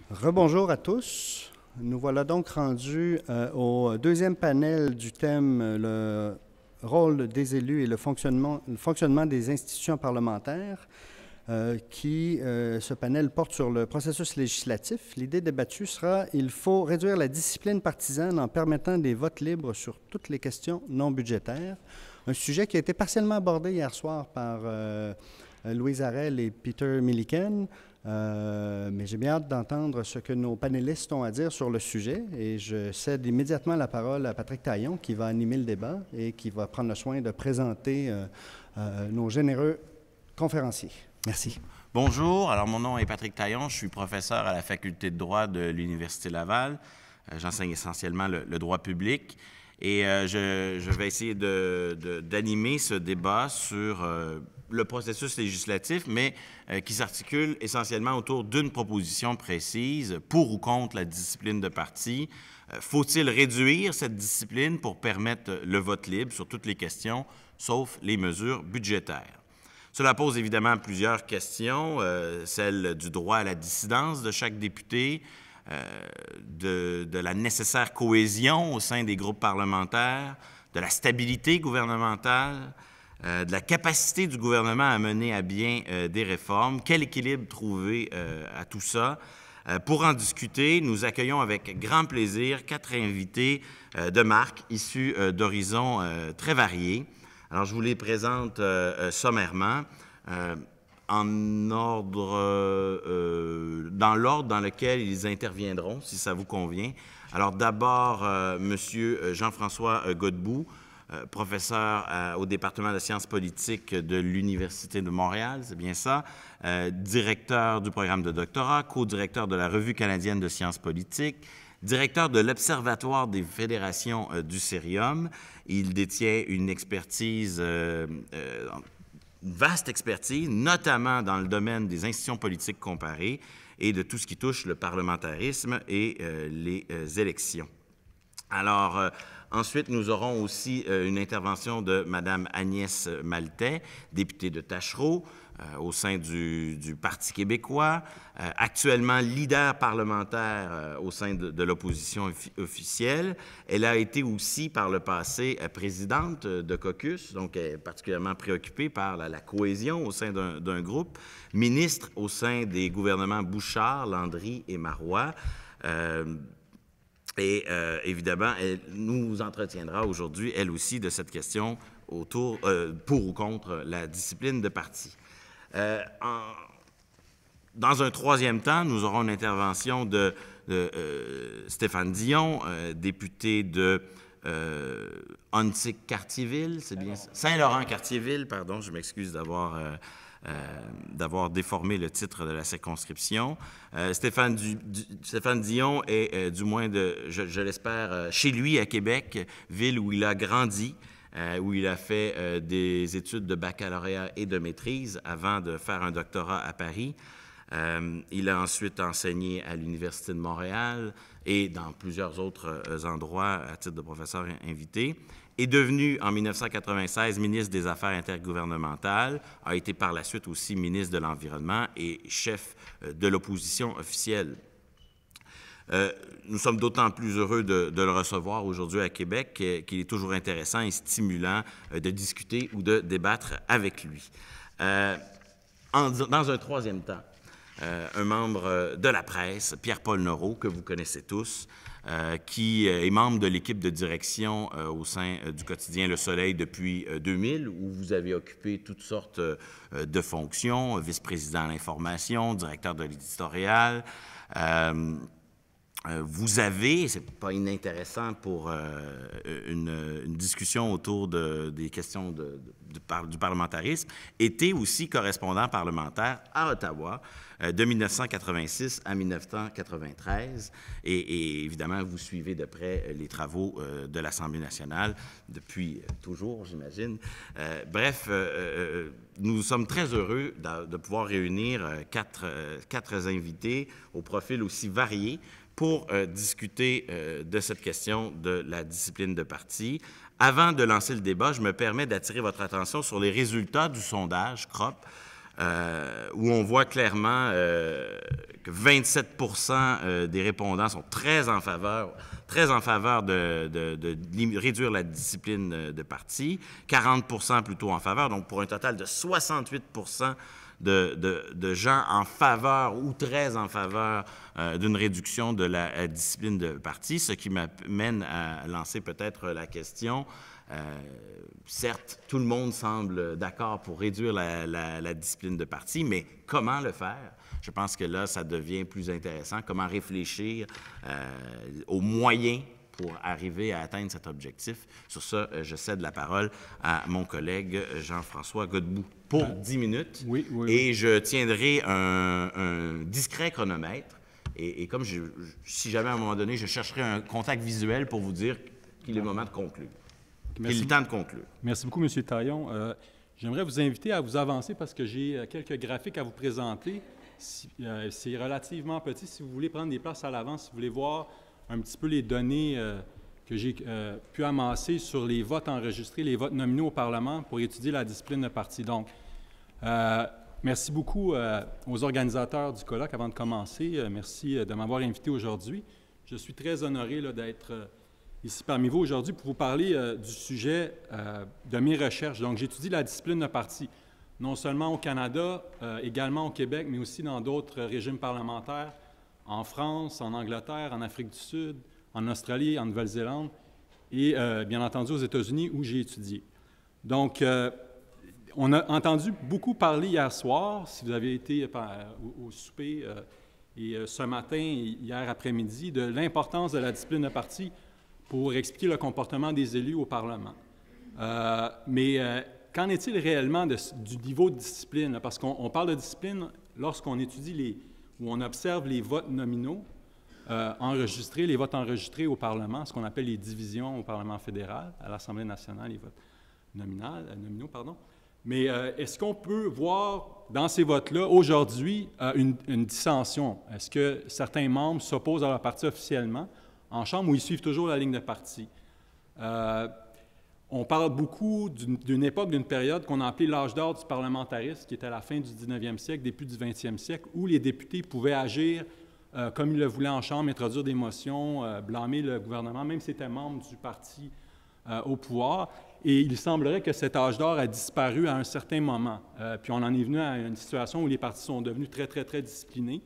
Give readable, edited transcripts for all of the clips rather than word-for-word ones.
Rebonjour à tous. Nous voilà donc rendus au deuxième panel du thème le rôle des élus et le fonctionnement des institutions parlementaires, ce panel porte sur le processus législatif. L'idée débattue sera « Il faut réduire la discipline partisane en permettant des votes libres sur toutes les questions non budgétaires », un sujet qui a été partiellement abordé hier soir par Louise Harel et Peter Milliken. Mais j'ai bien hâte d'entendre ce que nos panélistes ont à dire sur le sujet et je cède immédiatement la parole à Patrick Taillon qui va animer le débat et qui va prendre le soin de présenter nos généreux conférenciers. Merci. Bonjour, alors mon nom est Patrick Taillon, je suis professeur à la faculté de droit de l'Université Laval. J'enseigne essentiellement le droit public et je vais essayer d'animer ce débat sur le processus législatif, mais qui s'articule essentiellement autour d'une proposition précise, pour ou contre la discipline de parti. Faut-il réduire cette discipline pour permettre le vote libre sur toutes les questions, sauf les mesures budgétaires? Cela pose évidemment plusieurs questions, celle du droit à la dissidence de chaque député, de la nécessaire cohésion au sein des groupes parlementaires, de la stabilité gouvernementale, de la capacité du gouvernement à mener à bien des réformes. Quel équilibre trouver à tout ça? Pour en discuter, nous accueillons avec grand plaisir 4 invités de marque issus d'horizons très variés. Alors, je vous les présente sommairement dans l'ordre dans lequel ils interviendront, si ça vous convient. Alors, d'abord, M. Jean-François Godbout, professeur au département de sciences politiques de l'Université de Montréal, c'est bien ça, directeur du programme de doctorat, co-directeur de la Revue canadienne de sciences politiques, directeur de l'Observatoire des fédérations du Cérium. Il détient une expertise, une vaste expertise, notamment dans le domaine des institutions politiques comparées et de tout ce qui touche le parlementarisme et les élections. Alors, ensuite, nous aurons aussi une intervention de Mme Agnès Maltais, députée de Tachereau, au sein du Parti québécois, actuellement leader parlementaire au sein de l'opposition officielle. Elle a été aussi par le passé présidente de caucus, donc elle est particulièrement préoccupée par la cohésion au sein d'un groupe, ministre au sein des gouvernements Bouchard, Landry et Marois. Et évidemment, elle nous entretiendra aujourd'hui, elle aussi, de cette question autour, pour ou contre la discipline de parti. Dans un troisième temps, nous aurons une intervention de Stéphane Dion, député de Ontic-Cartierville, c'est bien ça? Saint-Laurent-Cartierville, pardon, je m'excuse d'avoir déformé le titre de la circonscription. Stéphane Dion est, du moins, je l'espère, chez lui à Québec, ville où il a grandi, où il a fait des études de baccalauréat et de maîtrise avant de faire un doctorat à Paris. Il a ensuite enseigné à l'Université de Montréal et dans plusieurs autres endroits à titre de professeur invité. Est devenu en 1996 ministre des Affaires intergouvernementales, a été par la suite aussi ministre de l'Environnement et chef de l'opposition officielle. Nous sommes d'autant plus heureux de le recevoir aujourd'hui à Québec qu'il est toujours intéressant et stimulant de discuter ou de débattre avec lui. Dans un troisième temps, un membre de la presse, Pierre-Paul Noreau, que vous connaissez tous, qui est membre de l'équipe de direction au sein du quotidien Le Soleil depuis 2000, où vous avez occupé toutes sortes de fonctions, vice-président à l'information, directeur de l'éditorial. Vous avez, c'est pas inintéressant pour une discussion autour des questions du parlementarisme, été aussi correspondant parlementaire à Ottawa de 1986 à 1993. Et évidemment, vous suivez de près les travaux de l'Assemblée nationale depuis toujours, j'imagine. Bref, nous sommes très heureux de pouvoir réunir quatre invités au profil aussi varié pour discuter de cette question de la discipline de parti. Avant de lancer le débat, je me permets d'attirer votre attention sur les résultats du sondage CROP où on voit clairement que 27 des répondants sont très en faveur de réduire la discipline de parti, 40 plutôt en faveur, donc pour un total de 68 de gens en faveur ou très en faveur d'une réduction de la discipline de parti, ce qui m'amène à lancer peut-être la question. Certes, tout le monde semble d'accord pour réduire la discipline de parti, mais comment le faire? Je pense que là, ça devient plus intéressant. Comment réfléchir aux moyens pour arriver à atteindre cet objectif? Sur ça, je cède la parole à mon collègue Jean-François Godbout pour 10 minutes. Oui. Et je tiendrai un discret chronomètre. Et comme si jamais à un moment donné, je chercherai un contact visuel pour vous dire qu'il est le moment de conclure. Qu'il est le temps de conclure. Merci beaucoup, M. Taillon. J'aimerais vous inviter à vous avancer parce que j'ai quelques graphiques à vous présenter. C'est relativement petit. Si vous voulez prendre des places à l'avant, si vous voulez voir un petit peu les données que j'ai pu amasser sur les votes enregistrés, les votes nominaux au Parlement pour étudier la discipline de parti. Donc, merci beaucoup aux organisateurs du colloque avant de commencer. Merci de m'avoir invité aujourd'hui. Je suis très honoré d'être ici parmi vous aujourd'hui pour vous parler du sujet de mes recherches. Donc, j'étudie la discipline de parti, non seulement au Canada, également au Québec, mais aussi dans d'autres régimes parlementaires, en France, en Angleterre, en Afrique du Sud, en Australie, en Nouvelle-Zélande et, bien entendu, aux États-Unis où j'ai étudié. Donc, on a entendu beaucoup parler hier soir, si vous avez été au souper, et ce matin et hier après-midi, de l'importance de la discipline de parti pour expliquer le comportement des élus au Parlement. Mais qu'en est-il réellement du niveau de discipline? Là? Parce qu'on parle de discipline lorsqu'on étudie où on observe les votes nominaux enregistrés, les votes enregistrés au Parlement, ce qu'on appelle les divisions au Parlement fédéral, à l'Assemblée nationale, les votes nominaux, pardon. Mais est-ce qu'on peut voir dans ces votes-là, aujourd'hui, une dissension? Est-ce que certains membres s'opposent à leur parti officiellement en Chambre ou ils suivent toujours la ligne de parti? On parle beaucoup d'une époque, d'une période qu'on a appelée l'âge d'or du parlementarisme, qui était à la fin du 19e siècle, début du 20e siècle, où les députés pouvaient agir comme ils le voulaient en Chambre, introduire des motions, blâmer le gouvernement, même s'ils étaient membres du parti au pouvoir. Et il semblerait que cet âge d'or a disparu à un certain moment. Puis on en est venu à une situation où les partis sont devenus très, très, très disciplinés.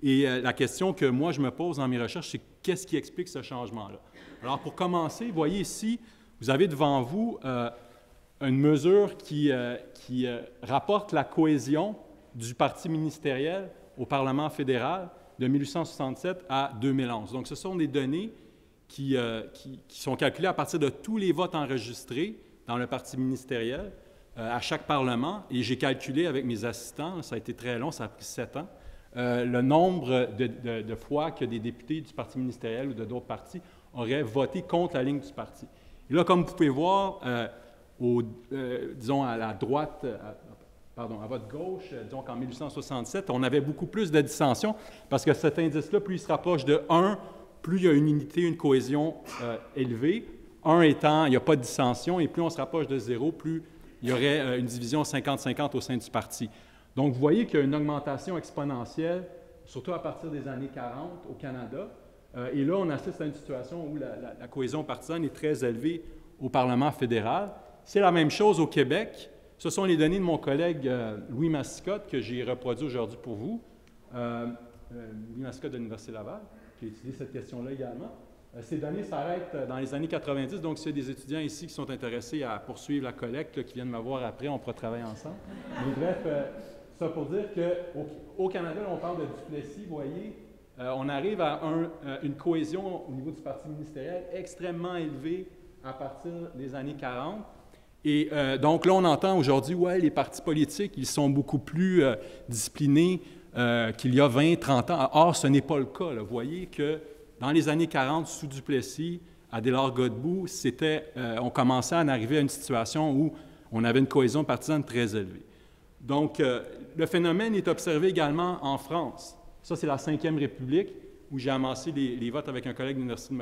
Et la question que moi, je me pose dans mes recherches, c'est qu'est-ce qui explique ce changement-là? Alors, pour commencer, vous voyez ici, vous avez devant vous une mesure qui rapporte la cohésion du parti ministériel au Parlement fédéral de 1867 à 2011. Donc, ce sont des données qui sont calculées à partir de tous les votes enregistrés dans le parti ministériel à chaque Parlement. Et j'ai calculé avec mes assistants, ça a été très long, ça a pris 7 ans, le nombre de fois que des députés du parti ministériel ou de d'autres partis auraient voté contre la ligne du parti. Et là, comme vous pouvez voir, disons à la droite, à votre gauche, disons qu'en 1867, on avait beaucoup plus de dissension parce que cet indice-là, plus il se rapproche de 1, plus il y a une unité, une cohésion élevée. 1 étant, il n'y a pas de dissension, et plus on se rapproche de 0, plus il y aurait une division 50-50 au sein du parti. Donc, vous voyez qu'il y a une augmentation exponentielle, surtout à partir des années 40 au Canada. Et là, on assiste à une situation où la cohésion partisane est très élevée au Parlement fédéral. C'est la même chose au Québec. Ce sont les données de mon collègue Louis Massicotte que j'ai reproduit aujourd'hui pour vous. Louis Massicotte de l'Université Laval, qui a étudié cette question-là également. Ces données s'arrêtent dans les années 90, donc s'il y a des étudiants ici qui sont intéressés à poursuivre la collecte, là, qui viennent me voir après, on pourra travailler ensemble. Mais bref, ça pour dire qu'au Canada, là, on parle de Duplessis, vous voyez, on arrive à une cohésion au niveau du parti ministériel extrêmement élevée à partir des années 40. Et donc là, on entend aujourd'hui, ouais, les partis politiques, ils sont beaucoup plus disciplinés qu'il y a 20, 30 ans. Or, ce n'est pas le cas. Là. Vous voyez que dans les années 40, sous Duplessis, Adélard-Godbout, on commençait à en arriver à une situation où on avait une cohésion partisane très élevée. Donc, le phénomène est observé également en France. Ça, c'est la 5e République, où j'ai amassé les votes avec un collègue de l'Université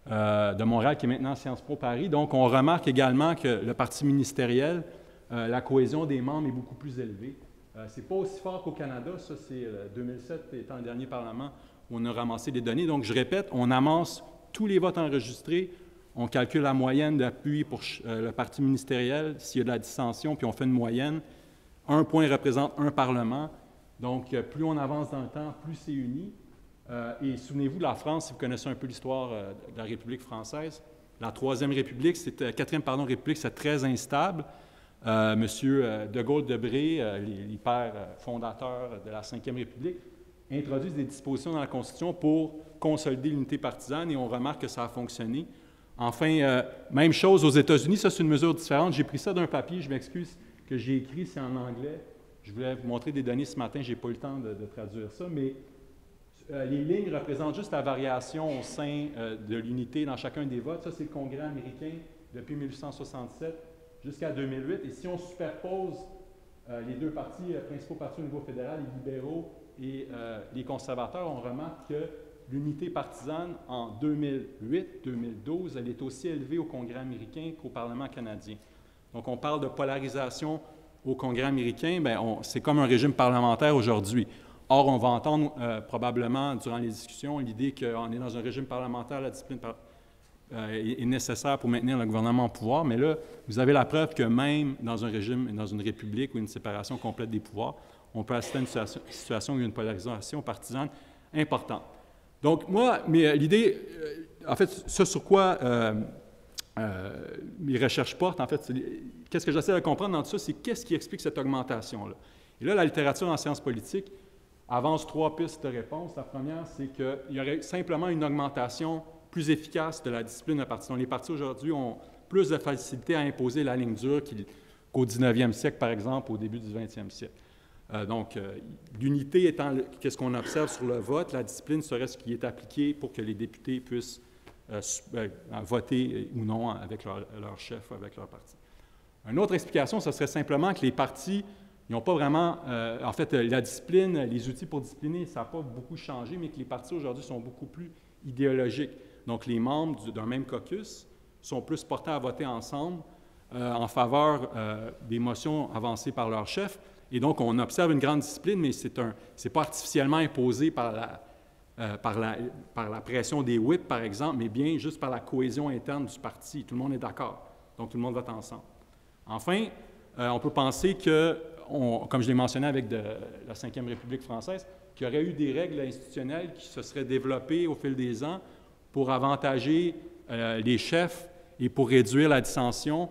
de Montréal, qui est maintenant à Sciences Po Paris. Donc, on remarque également que le parti ministériel, la cohésion des membres est beaucoup plus élevée Ce n'est pas aussi fort qu'au Canada, ça c'est 2007 étant le dernier Parlement où on a ramassé des données. Donc je répète, on amasse tous les votes enregistrés, on calcule la moyenne d'appui pour le parti ministériel, s'il y a de la dissension, puis on fait une moyenne. Un point représente un Parlement. Donc, plus on avance dans le temps, plus c'est uni. Et souvenez-vous, la France, si vous connaissez un peu l'histoire de la République française, la Troisième République, Quatrième République, c'est très instable. Monsieur de Gaulle-Debré, les pères fondateurs de la Cinquième République, introduisent des dispositions dans la Constitution pour consolider l'unité partisane et on remarque que ça a fonctionné. Enfin, même chose aux États-Unis, ça c'est une mesure différente. J'ai pris ça d'un papier, je m'excuse, que j'ai écrit, c'est en anglais. Je voulais vous montrer des données ce matin, je n'ai pas eu le temps de traduire ça, mais les lignes représentent juste la variation au sein de l'unité dans chacun des votes. Ça, c'est le Congrès américain depuis 1867 jusqu'à 2008. Et si on superpose les deux principaux partis au niveau fédéral, les libéraux et les conservateurs, on remarque que l'unité partisane en 2008-2012, elle est aussi élevée au Congrès américain qu'au Parlement canadien. Donc, on parle de polarisation au Congrès américain, c'est comme un régime parlementaire aujourd'hui. Or, on va entendre probablement durant les discussions l'idée qu'on est dans un régime parlementaire, la discipline est nécessaire pour maintenir le gouvernement au pouvoir, mais là, vous avez la preuve que même dans un régime, dans une république ou une séparation complète des pouvoirs, on peut assister à une situation où il y a une polarisation partisane importante. Donc, moi, l'idée, en fait, ce sur quoi mes recherches portent, en fait, qu'est-ce que j'essaie de comprendre dans tout ça, c'est qu'est-ce qui explique cette augmentation-là. Et là, la littérature en sciences politiques avance 3 pistes de réponse. La première, c'est qu'il y aurait simplement une augmentation plus efficace de la discipline de parti. Donc, les partis aujourd'hui ont plus de facilité à imposer la ligne dure qu'au 19e siècle, par exemple, au début du 20e siècle. Donc, l'unité étant qu'est-ce qu'on observe sur le vote, la discipline serait ce qui est appliqué pour que les députés puissent voter ou non avec leur chef ou avec leur parti. Une autre explication, ce serait simplement que les partis n'ont pas vraiment... en fait, la discipline, les outils pour discipliner, ça n'a pas beaucoup changé, mais que les partis aujourd'hui sont beaucoup plus idéologiques. Donc, les membres d'un même caucus sont plus portés à voter ensemble en faveur des motions avancées par leur chef. Et donc, on observe une grande discipline, mais ce n'est pas artificiellement imposé par la pression des whips, par exemple, mais bien juste par la cohésion interne du parti. Tout le monde est d'accord. Donc, tout le monde vote ensemble. Enfin, on peut penser que, comme je l'ai mentionné avec la Cinquième République française, qu'il y aurait eu des règles institutionnelles qui se seraient développées au fil des ans pour avantager les chefs et pour réduire la dissension,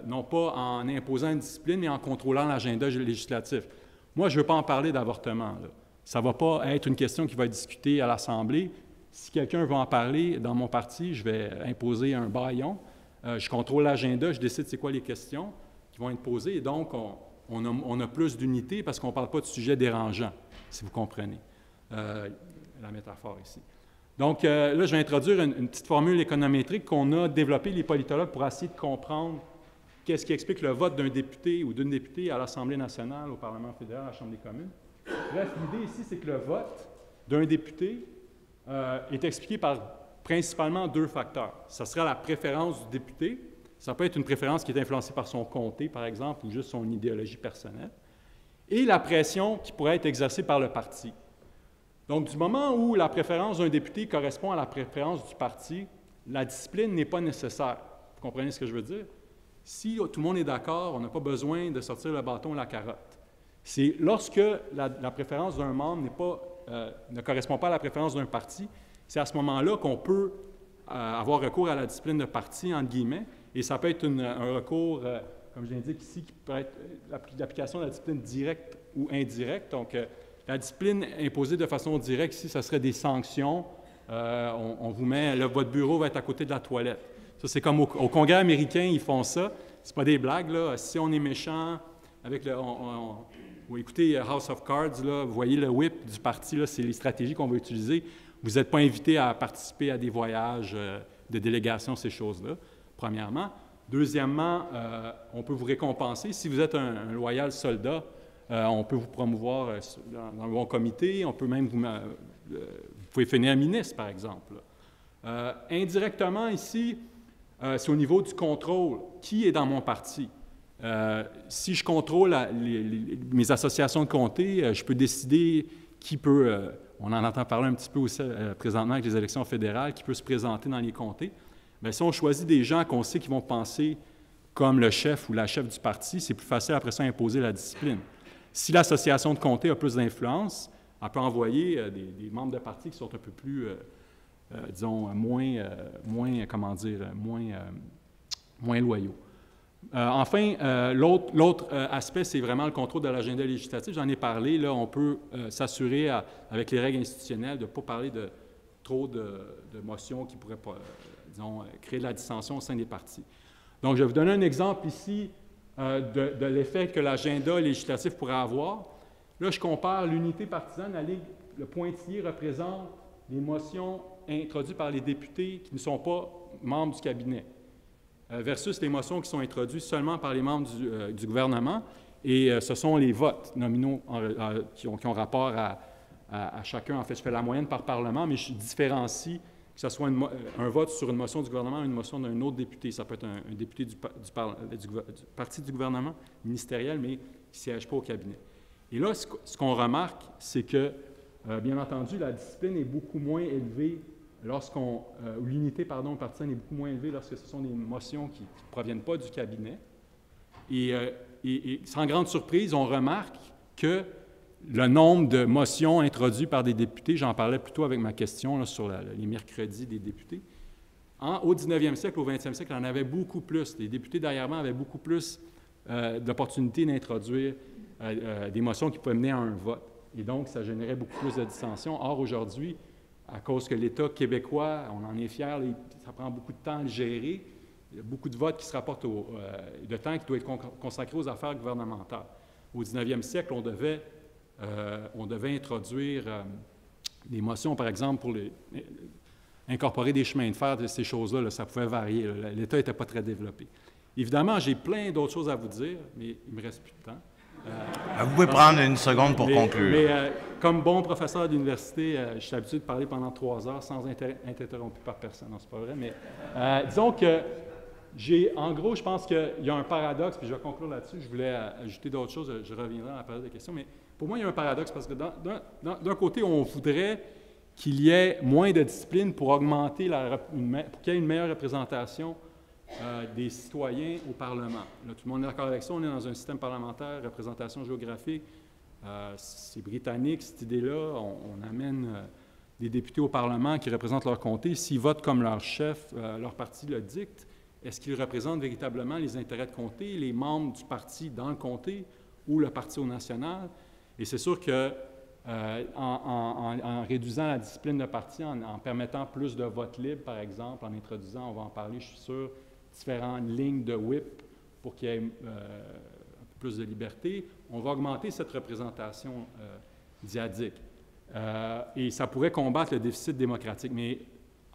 non pas en imposant une discipline, mais en contrôlant l'agenda législatif. Moi, je ne veux pas en parler d'avortement. Ça ne va pas être une question qui va être discutée à l'Assemblée. Si quelqu'un veut en parler dans mon parti, je vais imposer un bâillon. Je contrôle l'agenda, je décide c'est quoi les questions qui vont être posées. Et donc, on a plus d'unité parce qu'on ne parle pas de sujets dérangeants, si vous comprenez la métaphore ici. Donc, là, je vais introduire une petite formule économétrique qu'on a développée, les politologues, pour essayer de comprendre qu'est-ce qui explique le vote d'un député ou d'une députée à l'Assemblée nationale, au Parlement fédéral, à la Chambre des communes. Bref, l'idée ici, c'est que le vote d'un député est expliqué par principalement 2 facteurs. Ce sera la préférence du député. Ça peut être une préférence qui est influencée par son comté, par exemple, ou juste son idéologie personnelle. Et la pression qui pourrait être exercée par le parti. Donc, du moment où la préférence d'un député correspond à la préférence du parti, la discipline n'est pas nécessaire. Vous comprenez ce que je veux dire? Si tout le monde est d'accord, on n'a pas besoin de sortir le bâton ou la carotte. C'est lorsque la préférence d'un membre ne correspond pas à la préférence d'un parti, c'est à ce moment-là qu'on peut avoir recours à la discipline de parti, entre guillemets, et ça peut être un recours, comme je l'indique ici, qui peut être l'application de la discipline directe ou indirecte. Donc, la discipline imposée de façon directe, ici, ça serait des sanctions. On vous met, votre bureau va être à côté de la toilette. Ça, c'est comme au Congrès américain, ils font ça. C'est pas des blagues, là. Si on est méchant, avec vous écoutez House of Cards, là, vous voyez le whip du parti, là, c'est les stratégies qu'on va utiliser. Vous n'êtes pas invité à participer à des voyages de délégation, ces choses-là, premièrement. Deuxièmement, on peut vous récompenser. Si vous êtes un loyal soldat, on peut vous promouvoir dans le bon comité, on peut même vous pouvez finir ministre, par exemple. Indirectement, ici, c'est au niveau du contrôle. Qui est dans mon parti? Si je contrôle mes associations de comté, je peux décider qui peut, on en entend parler un petit peu aussi présentement avec les élections fédérales, qui peut se présenter dans les comtés. Bien, si on choisit des gens qu'on sait qui vont penser comme le chef ou la chef du parti, c'est plus facile après ça d'imposer la discipline. Si l'association de comté a plus d'influence, elle peut envoyer des membres de parti qui sont un peu plus, disons, moins loyaux. Enfin, l'autre aspect, c'est vraiment le contrôle de l'agenda législatif. J'en ai parlé. Là, on peut s'assurer, avec les règles institutionnelles, de ne pas parler de trop de motions qui pourraient, disons, créer de la dissension au sein des partis. Donc, je vais vous donner un exemple ici de l'effet que l'agenda législatif pourrait avoir. Là, je compare l'unité partisane. Le pointillé représente les motions introduites par les députés qui ne sont pas membres du cabinet, versus les motions qui sont introduites seulement par les membres du gouvernement. Et ce sont les votes nominaux qui ont rapport à chacun. En fait, je fais la moyenne par parlement, mais je différencie que ce soit un vote sur une motion du gouvernement ou une motion d'un autre député. Ça peut être un député du parti du gouvernement ministériel, mais qui ne siège pas au cabinet. Et là, ce qu'on remarque, c'est que, bien entendu, la discipline est beaucoup moins élevée l'unité, partisane est beaucoup moins élevée lorsque ce sont des motions qui ne proviennent pas du cabinet. Et sans grande surprise, on remarque que le nombre de motions introduites par des députés, j'en parlais plutôt avec ma question là, sur les mercredis des députés, au 19e siècle, au 20e siècle, il y en avait beaucoup plus. Les députés derrière moi avaient beaucoup plus d'opportunités d'introduire des motions qui pouvaient mener à un vote. Et donc, ça générait beaucoup plus de dissensions. Or, aujourd'hui, à cause que l'État québécois, on en est fiers, ça prend beaucoup de temps à le gérer, il y a beaucoup de votes qui se rapportent de temps qui doit être consacré aux affaires gouvernementales. Au 19e siècle, on devait introduire des motions, par exemple, pour incorporer des chemins de fer, ces choses-là, ça pouvait varier. L'État n'était pas très développé. Évidemment, j'ai plein d'autres choses à vous dire, mais il ne me reste plus de temps. Vous pouvez prendre une seconde pour conclure. Mais comme bon professeur d'université, je suis habitué de parler pendant 3 heures sans être interrompu par personne. Non, c'est pas vrai, mais disons que en gros, je pense qu'il y a un paradoxe, puis je vais conclure là-dessus. Je voulais ajouter d'autres choses, je reviendrai dans la période de questions, mais pour moi, il y a un paradoxe parce que d'un côté, on voudrait qu'il y ait moins de discipline pour augmenter pour qu'il y ait une meilleure représentation des citoyens au Parlement. Là, tout le monde est d'accord avec ça. On est dans un système parlementaire, représentation géographique. C'est britannique, cette idée-là. On amène des députés au Parlement qui représentent leur comté. S'ils votent comme leur chef, leur parti le dicte, est-ce qu'ils représentent véritablement les intérêts de comté, les membres du parti dans le comté ou le parti au national? Et c'est sûr que en réduisant la discipline de parti, en permettant plus de votes libres, par exemple, en introduisant, on va en parler, je suis sûr, différentes lignes de whip pour qu'il y ait un peu plus de liberté, on va augmenter cette représentation dyadique. Et ça pourrait combattre le déficit démocratique. Mais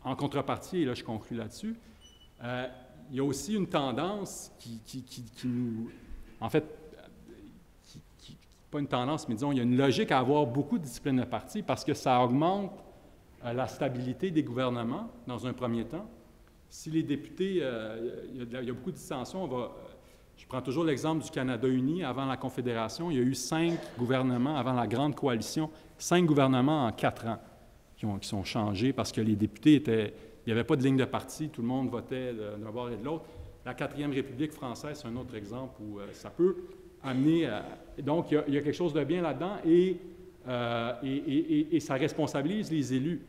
en contrepartie, et là je conclue là-dessus, il y a aussi une tendance qui nous... En fait, pas une tendance, mais disons, il y a une logique à avoir beaucoup de discipline de parti parce que ça augmente la stabilité des gouvernements dans un premier temps. Si les députés, il y a beaucoup de dissensions, je prends toujours l'exemple du Canada uni. Avant la Confédération, il y a eu 5 gouvernements, avant la Grande Coalition, 5 gouvernements en 4 ans qui sont changés parce que les députés il n'y avait pas de ligne de parti, tout le monde votait d'un bord et de l'autre. La 4e République française, c'est un autre exemple où ça peut amener... donc, il y a quelque chose de bien là-dedans et ça responsabilise les élus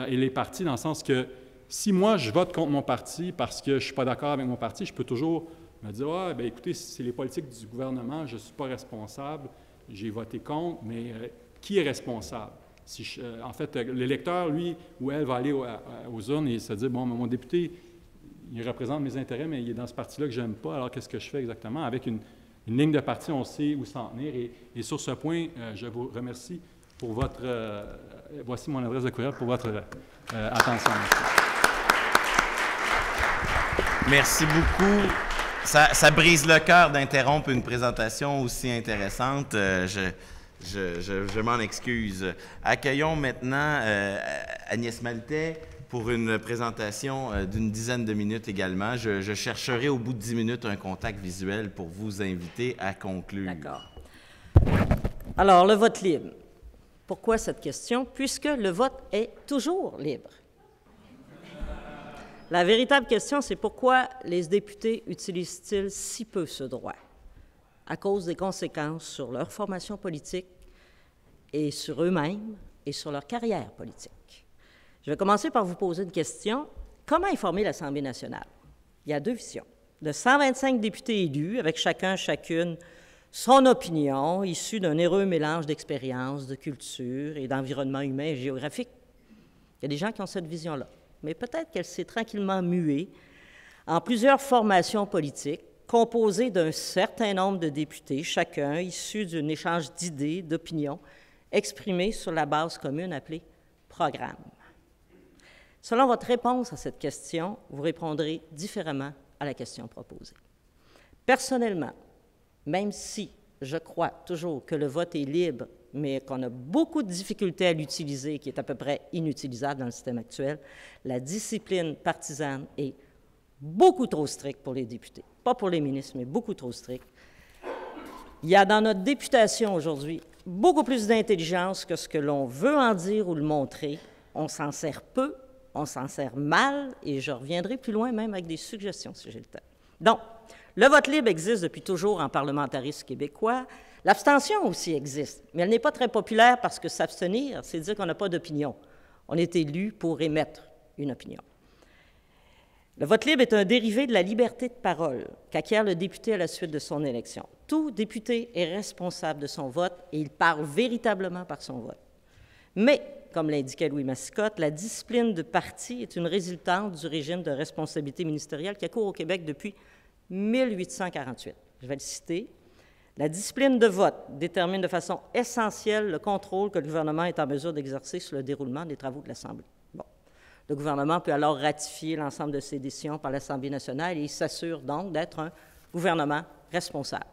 et les partis dans le sens que si moi, je vote contre mon parti parce que je ne suis pas d'accord avec mon parti, je peux toujours me dire « Ah, bien écoutez, c'est les politiques du gouvernement, je ne suis pas responsable, j'ai voté contre, mais qui est responsable? » En fait, l'électeur, lui ou elle, va aller aux urnes et se dire « Bon, mon député, il représente mes intérêts, mais il est dans ce parti-là que je n'aime pas, alors qu'est-ce que je fais exactement? » Avec une ligne de parti, on sait où s'en tenir. Et sur ce point, je vous remercie pour votre... voici mon adresse de courriel pour votre attention. Merci beaucoup. Ça brise le cœur d'interrompre une présentation aussi intéressante. Je m'en excuse. Accueillons maintenant Agnès Maltais, pour une présentation d'une dizaine de minutes également. Je chercherai au bout de 10 minutes un contact visuel pour vous inviter à conclure. D'accord. Alors, le vote libre. Pourquoi cette question? Puisque le vote est toujours libre. La véritable question, c'est pourquoi les députés utilisent-ils si peu ce droit? À cause des conséquences sur leur formation politique et sur eux-mêmes et sur leur carrière politique. Je vais commencer par vous poser une question. Comment est formée l'Assemblée nationale? Il y a deux visions. De 125 députés élus, avec chacune son opinion, issue d'un heureux mélange d'expériences, de culture et d'environnement humain et géographique. Il y a des gens qui ont cette vision-là. Mais peut-être qu'elle s'est tranquillement muée en plusieurs formations politiques composées d'un certain nombre de députés, chacun issus d'un échange d'idées, d'opinions, exprimées sur la base commune appelée programme. Selon votre réponse à cette question, vous répondrez différemment à la question proposée. Personnellement, même si je crois toujours que le vote est libre, mais qu'on a beaucoup de difficultés à l'utiliser, qui est à peu près inutilisable dans le système actuel, la discipline partisane est beaucoup trop stricte pour les députés. Pas pour les ministres, mais beaucoup trop stricte. Il y a dans notre députation aujourd'hui beaucoup plus d'intelligence que ce que l'on veut en dire ou le montrer. On s'en sert peu, on s'en sert mal, et je reviendrai plus loin même avec des suggestions si j'ai le temps. Donc, le vote libre existe depuis toujours en parlementarisme québécois. L'abstention aussi existe, mais elle n'est pas très populaire parce que s'abstenir, c'est dire qu'on n'a pas d'opinion. On est élu pour émettre une opinion. Le vote libre est un dérivé de la liberté de parole qu'acquiert le député à la suite de son élection. Tout député est responsable de son vote et il parle véritablement par son vote. Mais, comme l'indiquait Louis Massicotte, la discipline de parti est une résultante du régime de responsabilité ministérielle qui court au Québec depuis 1848. Je vais le citer. La discipline de vote détermine de façon essentielle le contrôle que le gouvernement est en mesure d'exercer sur le déroulement des travaux de l'Assemblée. Bon. Le gouvernement peut alors ratifier l'ensemble de ses décisions par l'Assemblée nationale et il s'assure donc d'être un gouvernement responsable.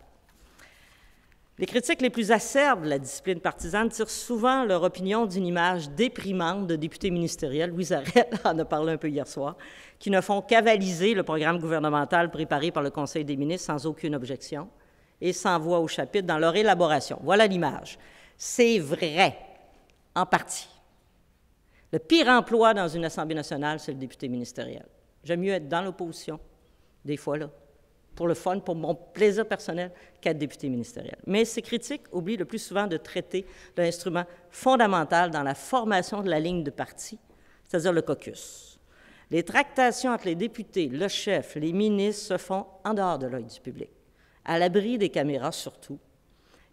Les critiques les plus acerbes de la discipline partisane tirent souvent leur opinion d'une image déprimante de députés ministériels, Louise Arel en a parlé un peu hier soir, qui ne font qu'avaliser le programme gouvernemental préparé par le Conseil des ministres sans aucune objection et sans voix au chapitre dans leur élaboration. Voilà l'image. C'est vrai, en partie. Le pire emploi dans une Assemblée nationale, c'est le député ministériel. J'aime mieux être dans l'opposition, des fois là, pour le fun, pour mon plaisir personnel, qu'être député ministériel. Mais ces critiques oublient le plus souvent de traiter l'instrument fondamental dans la formation de la ligne de parti, c'est-à-dire le caucus. Les tractations entre les députés, le chef, les ministres se font en dehors de l'œil du public, à l'abri des caméras surtout,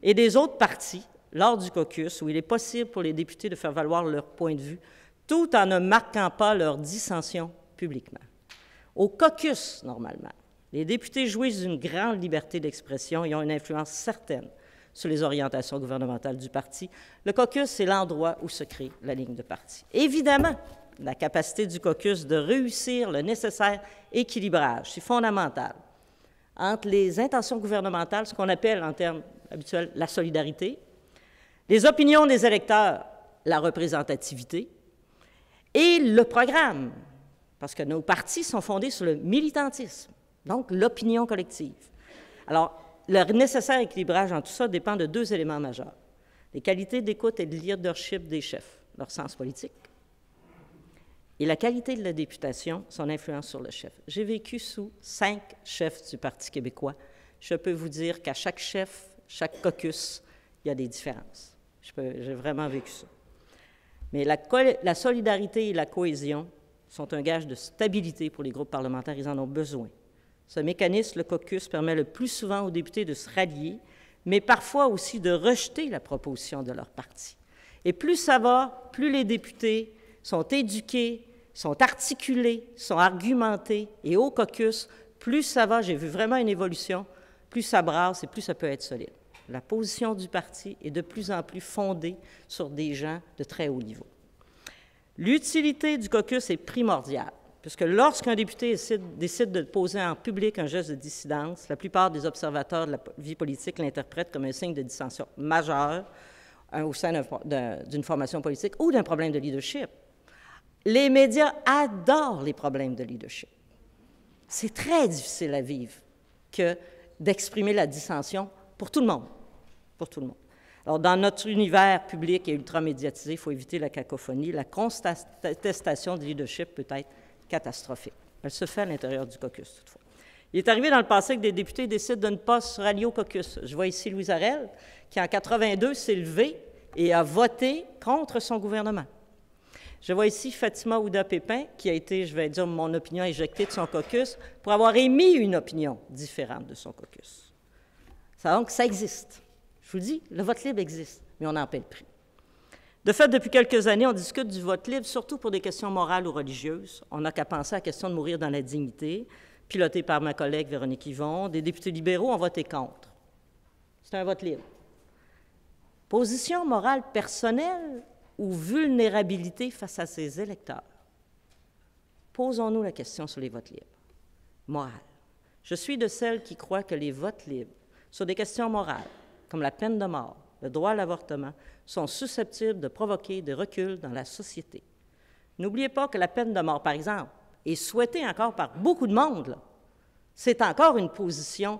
et des autres partis, lors du caucus, où il est possible pour les députés de faire valoir leur point de vue, tout en ne marquant pas leur dissension publiquement. Au caucus, normalement, les députés jouissent d'une grande liberté d'expression et ont une influence certaine sur les orientations gouvernementales du parti. Le caucus, c'est l'endroit où se crée la ligne de parti. Évidemment, la capacité du caucus de réussir le nécessaire équilibrage, c'est fondamental, entre les intentions gouvernementales, ce qu'on appelle en termes habituels la solidarité, les opinions des électeurs, la représentativité, et le programme, parce que nos partis sont fondés sur le militantisme, donc l'opinion collective. Alors, le nécessaire équilibrage en tout ça dépend de deux éléments majeurs. Les qualités d'écoute et de leadership des chefs, leur sens politique, et la qualité de la députation, son influence sur le chef. J'ai vécu sous 5 chefs du Parti québécois. Je peux vous dire qu'à chaque chef, chaque caucus, il y a des différences. J'ai vraiment vécu ça. Mais la solidarité et la cohésion sont un gage de stabilité pour les groupes parlementaires. Ils en ont besoin. Ce mécanisme, le caucus, permet le plus souvent aux députés de se rallier, mais parfois aussi de rejeter la proposition de leur parti. Et plus ça va, plus les députés sont éduqués, sont articulés, sont argumentés, et au caucus, plus ça va, j'ai vu vraiment une évolution, plus ça brasse et plus ça peut être solide. La position du parti est de plus en plus fondée sur des gens de très haut niveau. L'utilité du caucus est primordiale, puisque lorsqu'un député décide de poser en public un geste de dissidence, la plupart des observateurs de la vie politique l'interprètent comme un signe de dissension majeure au sein d'une formation politique ou d'un problème de leadership. Les médias adorent les problèmes de leadership. C'est très difficile à vivre que d'exprimer la dissension pour tout le monde. Pour tout le monde. Alors, dans notre univers public et ultra-médiatisé, il faut éviter la cacophonie. La contestation du leadership peut être catastrophique. Elle se fait à l'intérieur du caucus, toutefois. Il est arrivé dans le passé que des députés décident de ne pas se rallier au caucus. Je vois ici Louise Arel, qui en 82 s'est levé et a voté contre son gouvernement. Je vois ici Fatima Ouda-Pépin, qui a été, je vais dire mon opinion, éjectée de son caucus pour avoir émis une opinion différente de son caucus. Donc, ça existe. Je vous le dis, le vote libre existe, mais on en paie le prix. De fait, depuis quelques années, on discute du vote libre, surtout pour des questions morales ou religieuses. On n'a qu'à penser à la question de mourir dans la dignité, pilotée par ma collègue Véronique Yvon. Des députés libéraux ont voté contre. C'est un vote libre. Position morale personnelle ou vulnérabilité face à ses électeurs? Posons-nous la question sur les votes libres. Morale. Je suis de celles qui croient que les votes libres sur des questions morales, comme la peine de mort, le droit à l'avortement, sont susceptibles de provoquer des reculs dans la société. N'oubliez pas que la peine de mort, par exemple, est souhaitée encore par beaucoup de monde. C'est encore une position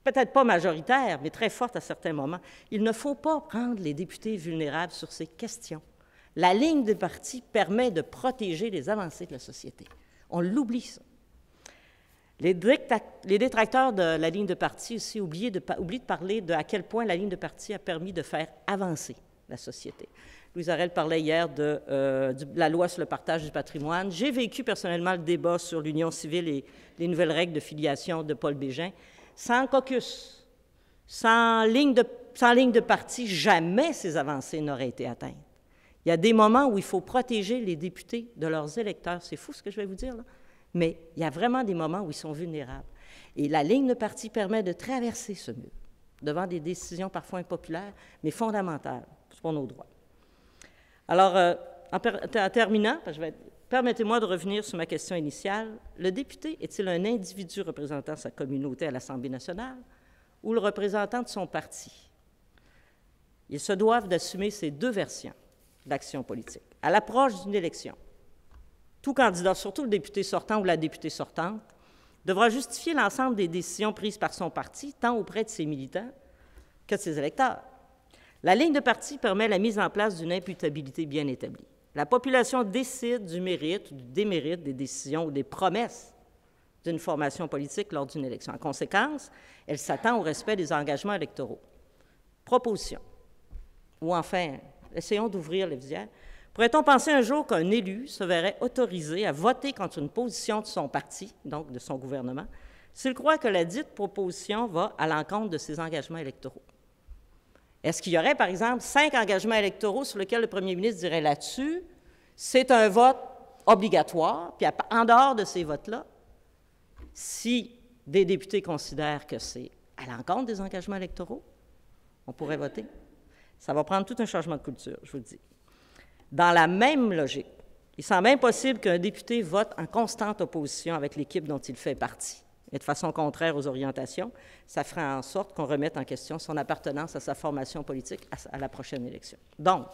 peut-être pas majoritaire, mais très forte à certains moments. Il ne faut pas prendre les députés vulnérables sur ces questions. La ligne de parti permet de protéger les avancées de la société. On l'oublie, ça. Les détracteurs de la ligne de parti aussi oublient de parler de à quel point la ligne de parti a permis de faire avancer la société. Louise Arel parlait hier de la loi sur le partage du patrimoine. J'ai vécu personnellement le débat sur l'union civile et les nouvelles règles de filiation de Paul Bégin. Sans caucus, sans ligne de parti, jamais ces avancées n'auraient été atteintes. Il y a des moments où il faut protéger les députés de leurs électeurs. C'est fou ce que je vais vous dire, là. Mais il y a vraiment des moments où ils sont vulnérables. Et la ligne de parti permet de traverser ce mur devant des décisions parfois impopulaires, mais fondamentales pour nos droits. Alors, en terminant, permettez-moi de revenir sur ma question initiale. Le député est-il un individu représentant sa communauté à l'Assemblée nationale ou le représentant de son parti? Ils se doivent d'assumer ces deux versions d'action politique. À l'approche d'une élection, tout candidat, surtout le député sortant ou la députée sortante, devra justifier l'ensemble des décisions prises par son parti, tant auprès de ses militants que de ses électeurs. La ligne de parti permet la mise en place d'une imputabilité bien établie. La population décide du mérite ou du démérite des décisions ou des promesses d'une formation politique lors d'une élection. En conséquence, elle s'attend au respect des engagements électoraux. Proposition. Ou enfin, essayons d'ouvrir les visières. Pourrait-on penser un jour qu'un élu se verrait autorisé à voter contre une position de son parti, donc de son gouvernement, s'il croit que la dite proposition va à l'encontre de ses engagements électoraux? Est-ce qu'il y aurait, par exemple, 5 engagements électoraux sur lesquels le premier ministre dirait là-dessus, c'est un vote obligatoire, puis en dehors de ces votes-là, si des députés considèrent que c'est à l'encontre des engagements électoraux, on pourrait voter? Ça va prendre tout un changement de culture, je vous le dis. Dans la même logique, il semble impossible qu'un député vote en constante opposition avec l'équipe dont il fait partie. Et de façon contraire aux orientations, ça ferait en sorte qu'on remette en question son appartenance à sa formation politique à la prochaine élection. Donc,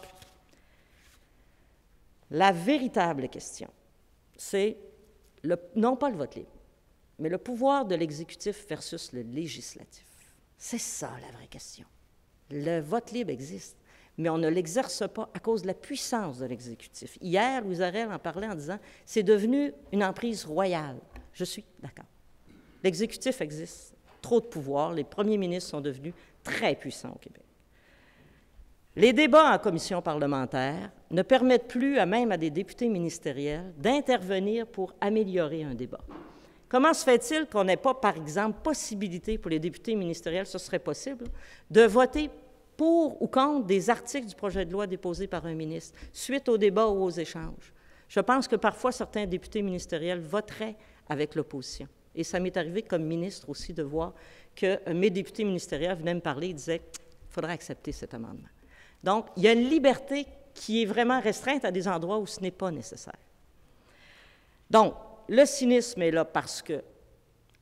la véritable question, c'est non pas le vote libre, mais le pouvoir de l'exécutif versus le législatif. C'est ça la vraie question. Le vote libre existe, mais on ne l'exerce pas à cause de la puissance de l'exécutif. Hier, Louise Arel en parlait en disant « c'est devenu une emprise royale ». Je suis d'accord. L'exécutif existe, trop de pouvoir, les premiers ministres sont devenus très puissants au Québec. Les débats en commission parlementaire ne permettent plus, même à des députés ministériels, d'intervenir pour améliorer un débat. Comment se fait-il qu'on n'ait pas, par exemple, possibilité pour les députés ministériels, ce serait possible, de voter pour ou contre des articles du projet de loi déposé par un ministre, suite au débat ou aux échanges? Je pense que parfois, certains députés ministériels voteraient avec l'opposition. Et ça m'est arrivé comme ministre aussi de voir que mes députés ministériels venaient me parler et disaient « il faudrait accepter cet amendement ». Donc, il y a une liberté qui est vraiment restreinte à des endroits où ce n'est pas nécessaire. Donc, le cynisme est là parce que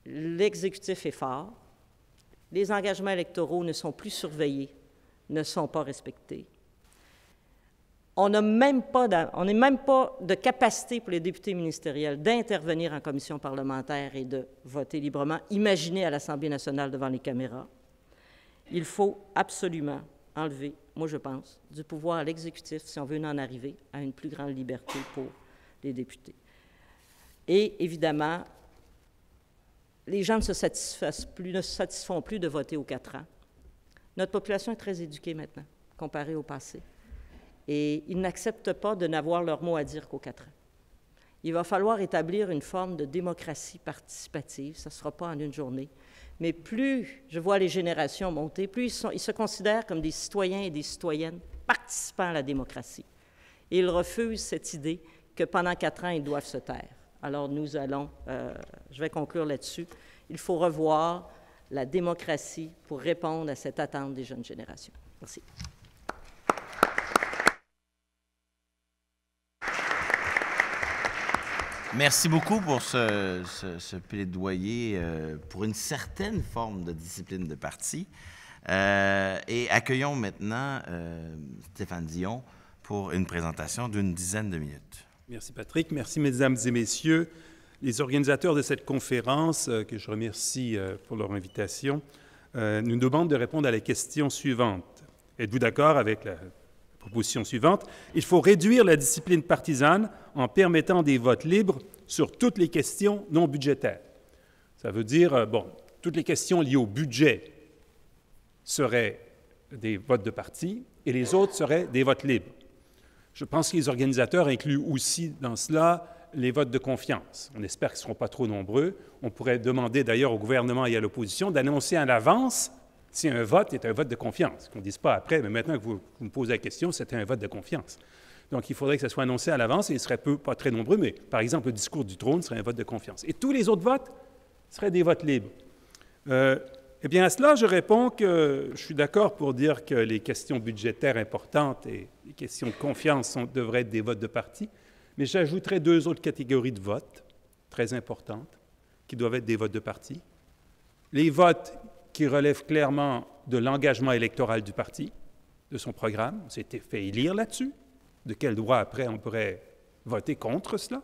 l'exécutif est fort, les engagements électoraux ne sont plus surveillés, ne sont pas respectés. On n'est même pas de capacité pour les députés ministériels d'intervenir en commission parlementaire et de voter librement. Imaginez à l'Assemblée nationale devant les caméras. Il faut absolument enlever, moi je pense, du pouvoir à l'exécutif si on veut en arriver à une plus grande liberté pour les députés. Et évidemment, les gens ne se satisfont plus de voter aux 4 ans. Notre population est très éduquée maintenant, comparée au passé. Et ils n'acceptent pas de n'avoir leur mot à dire qu'aux 4 ans. Il va falloir établir une forme de démocratie participative. Ça ne sera pas en une journée. Mais plus je vois les générations monter, plus ils se considèrent comme des citoyens et des citoyennes participant à la démocratie. Et ils refusent cette idée que pendant 4 ans, ils doivent se taire. Alors nous allons, je vais conclure là-dessus, il faut revoir la démocratie pour répondre à cette attente des jeunes générations. Merci. Merci beaucoup pour ce plaidoyer pour une certaine forme de discipline de parti. Et accueillons maintenant Stéphane Dion pour une présentation d'une dizaine de minutes. Merci Patrick. Merci mesdames et messieurs. Les organisateurs de cette conférence, que je remercie pour leur invitation, nous demandent de répondre à la question suivante. Êtes-vous d'accord avec la proposition suivante? Il faut réduire la discipline partisane en permettant des votes libres sur toutes les questions non budgétaires. Ça veut dire, toutes les questions liées au budget seraient des votes de parti et les autres seraient des votes libres. Je pense que les organisateurs incluent aussi dans cela les votes de confiance. On espère qu'ils ne seront pas trop nombreux. On pourrait demander d'ailleurs au gouvernement et à l'opposition d'annoncer en avance si un vote est un vote de confiance. Qu'on ne dise pas après, mais maintenant que vous me posez la question, c'était un vote de confiance. Donc, il faudrait que ça soit annoncé à l'avance et il serait pas très nombreux, mais par exemple, le discours du trône serait un vote de confiance. Et tous les autres votes seraient des votes libres. Eh bien, à cela, je réponds que je suis d'accord pour dire que les questions budgétaires importantes et les questions de confiance devraient être des votes de parti, mais j'ajouterais 2 autres catégories de votes très importantes qui doivent être des votes de parti. Les votes qui relèvent clairement de l'engagement électoral du parti, de son programme. On s'était fait élire là-dessus. De quel droit, après, on pourrait voter contre cela?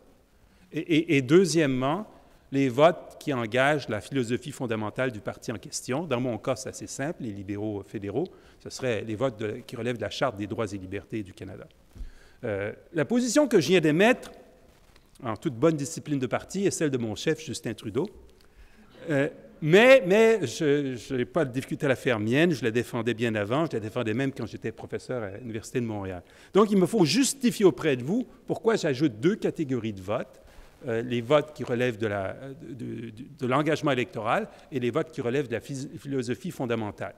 Et deuxièmement, les votes qui engagent la philosophie fondamentale du parti en question. Dans mon cas, c'est assez simple, les libéraux fédéraux, ce seraient les votes qui relèvent de la Charte des droits et libertés du Canada. La position que je viens d'émettre, en toute bonne discipline de parti, est celle de mon chef, Justin Trudeau. Mais je n'ai pas de difficulté à la faire mienne, je la défendais bien avant, je la défendais même quand j'étais professeur à l'Université de Montréal. Donc, il me faut justifier auprès de vous pourquoi j'ajoute 2 catégories de votes, les votes qui relèvent de l'engagement électoral et les votes qui relèvent de la philosophie fondamentale.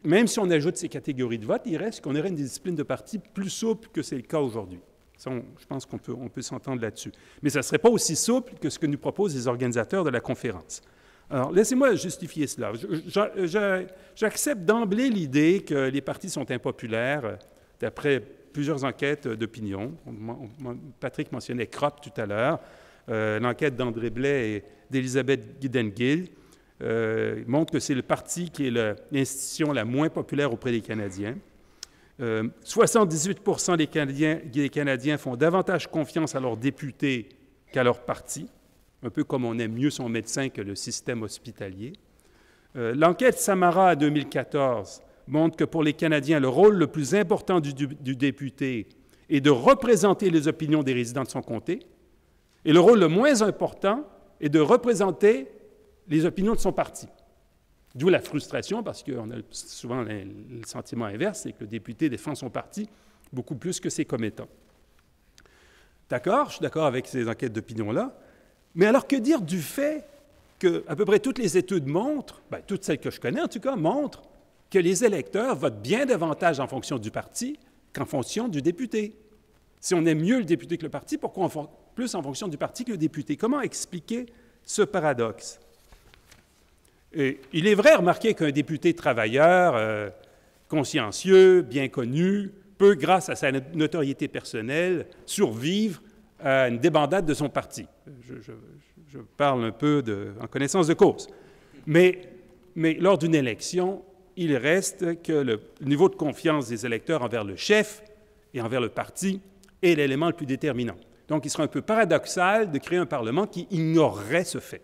Même si on ajoute ces catégories de votes, il reste qu'on aurait une discipline de parti plus souple que c'est le cas aujourd'hui. Ça, je pense qu'on peut s'entendre là-dessus. Mais ça ne serait pas aussi souple que ce que nous proposent les organisateurs de la conférence. Alors, laissez-moi justifier cela. J'accepte d'emblée l'idée que les partis sont impopulaires, d'après plusieurs enquêtes d'opinion. Patrick mentionnait CROP tout à l'heure. L'enquête d'André Blais et d'Elisabeth Guiden-Gill montre que c'est le parti qui est l'institution la moins populaire auprès des Canadiens. 78% des Canadiens font davantage confiance à leurs députés qu'à leur parti, un peu comme on aime mieux son médecin que le système hospitalier. L'enquête Samara 2014 montre que pour les Canadiens, le rôle le plus important du député est de représenter les opinions des résidents de son comté, et le rôle le moins important est de représenter les opinions de son parti. D'où la frustration, parce qu'on a souvent le sentiment inverse, c'est que le député défend son parti beaucoup plus que ses commettants. D'accord, je suis d'accord avec ces enquêtes d'opinion-là, mais alors que dire du fait qu'à peu près toutes les études montrent, toutes celles que je connais en tout cas, montrent que les électeurs votent bien davantage en fonction du parti qu'en fonction du député. Si on aime mieux le député que le parti, pourquoi on fait plus en fonction du parti que le député? Comment expliquer ce paradoxe? Et il est vrai, remarquez qu'un député travailleur, consciencieux, bien connu, peut, grâce à sa notoriété personnelle, survivre à une débandade de son parti. Je parle un peu en connaissance de cause. Mais lors d'une élection, il reste que le niveau de confiance des électeurs envers le chef et envers le parti est l'élément le plus déterminant. Donc, il serait un peu paradoxal de créer un Parlement qui ignorerait ce fait.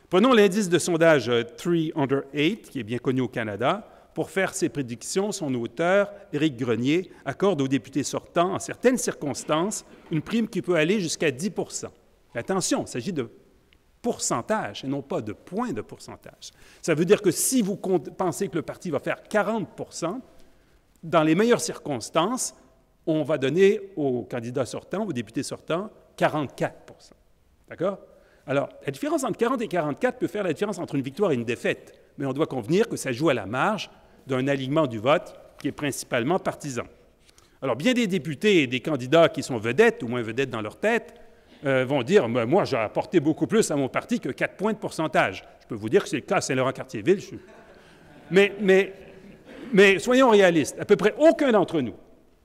Prenons l'indice de sondage 3 under 8, qui est bien connu au Canada. Pour faire ses prédictions, son auteur, Éric Grenier, accorde aux députés sortants, en certaines circonstances, une prime qui peut aller jusqu'à 10 %. Attention, il s'agit de pourcentage et non pas de points de pourcentage. Ça veut dire que si vous pensez que le parti va faire 40 %, dans les meilleures circonstances, on va donner aux candidats sortants, aux députés sortants, 44 %. D'accord? Alors, la différence entre 40 et 44 peut faire la différence entre une victoire et une défaite, mais on doit convenir que ça joue à la marge d'un alignement du vote qui est principalement partisan. Alors, bien des députés et des candidats qui sont vedettes, ou moins vedettes dans leur tête, vont dire « Moi, j'ai apporté beaucoup plus à mon parti que 4 points de pourcentage. » Je peux vous dire que c'est le cas à Saint-Laurent-Cartierville. Mais soyons réalistes, à peu près aucun d'entre nous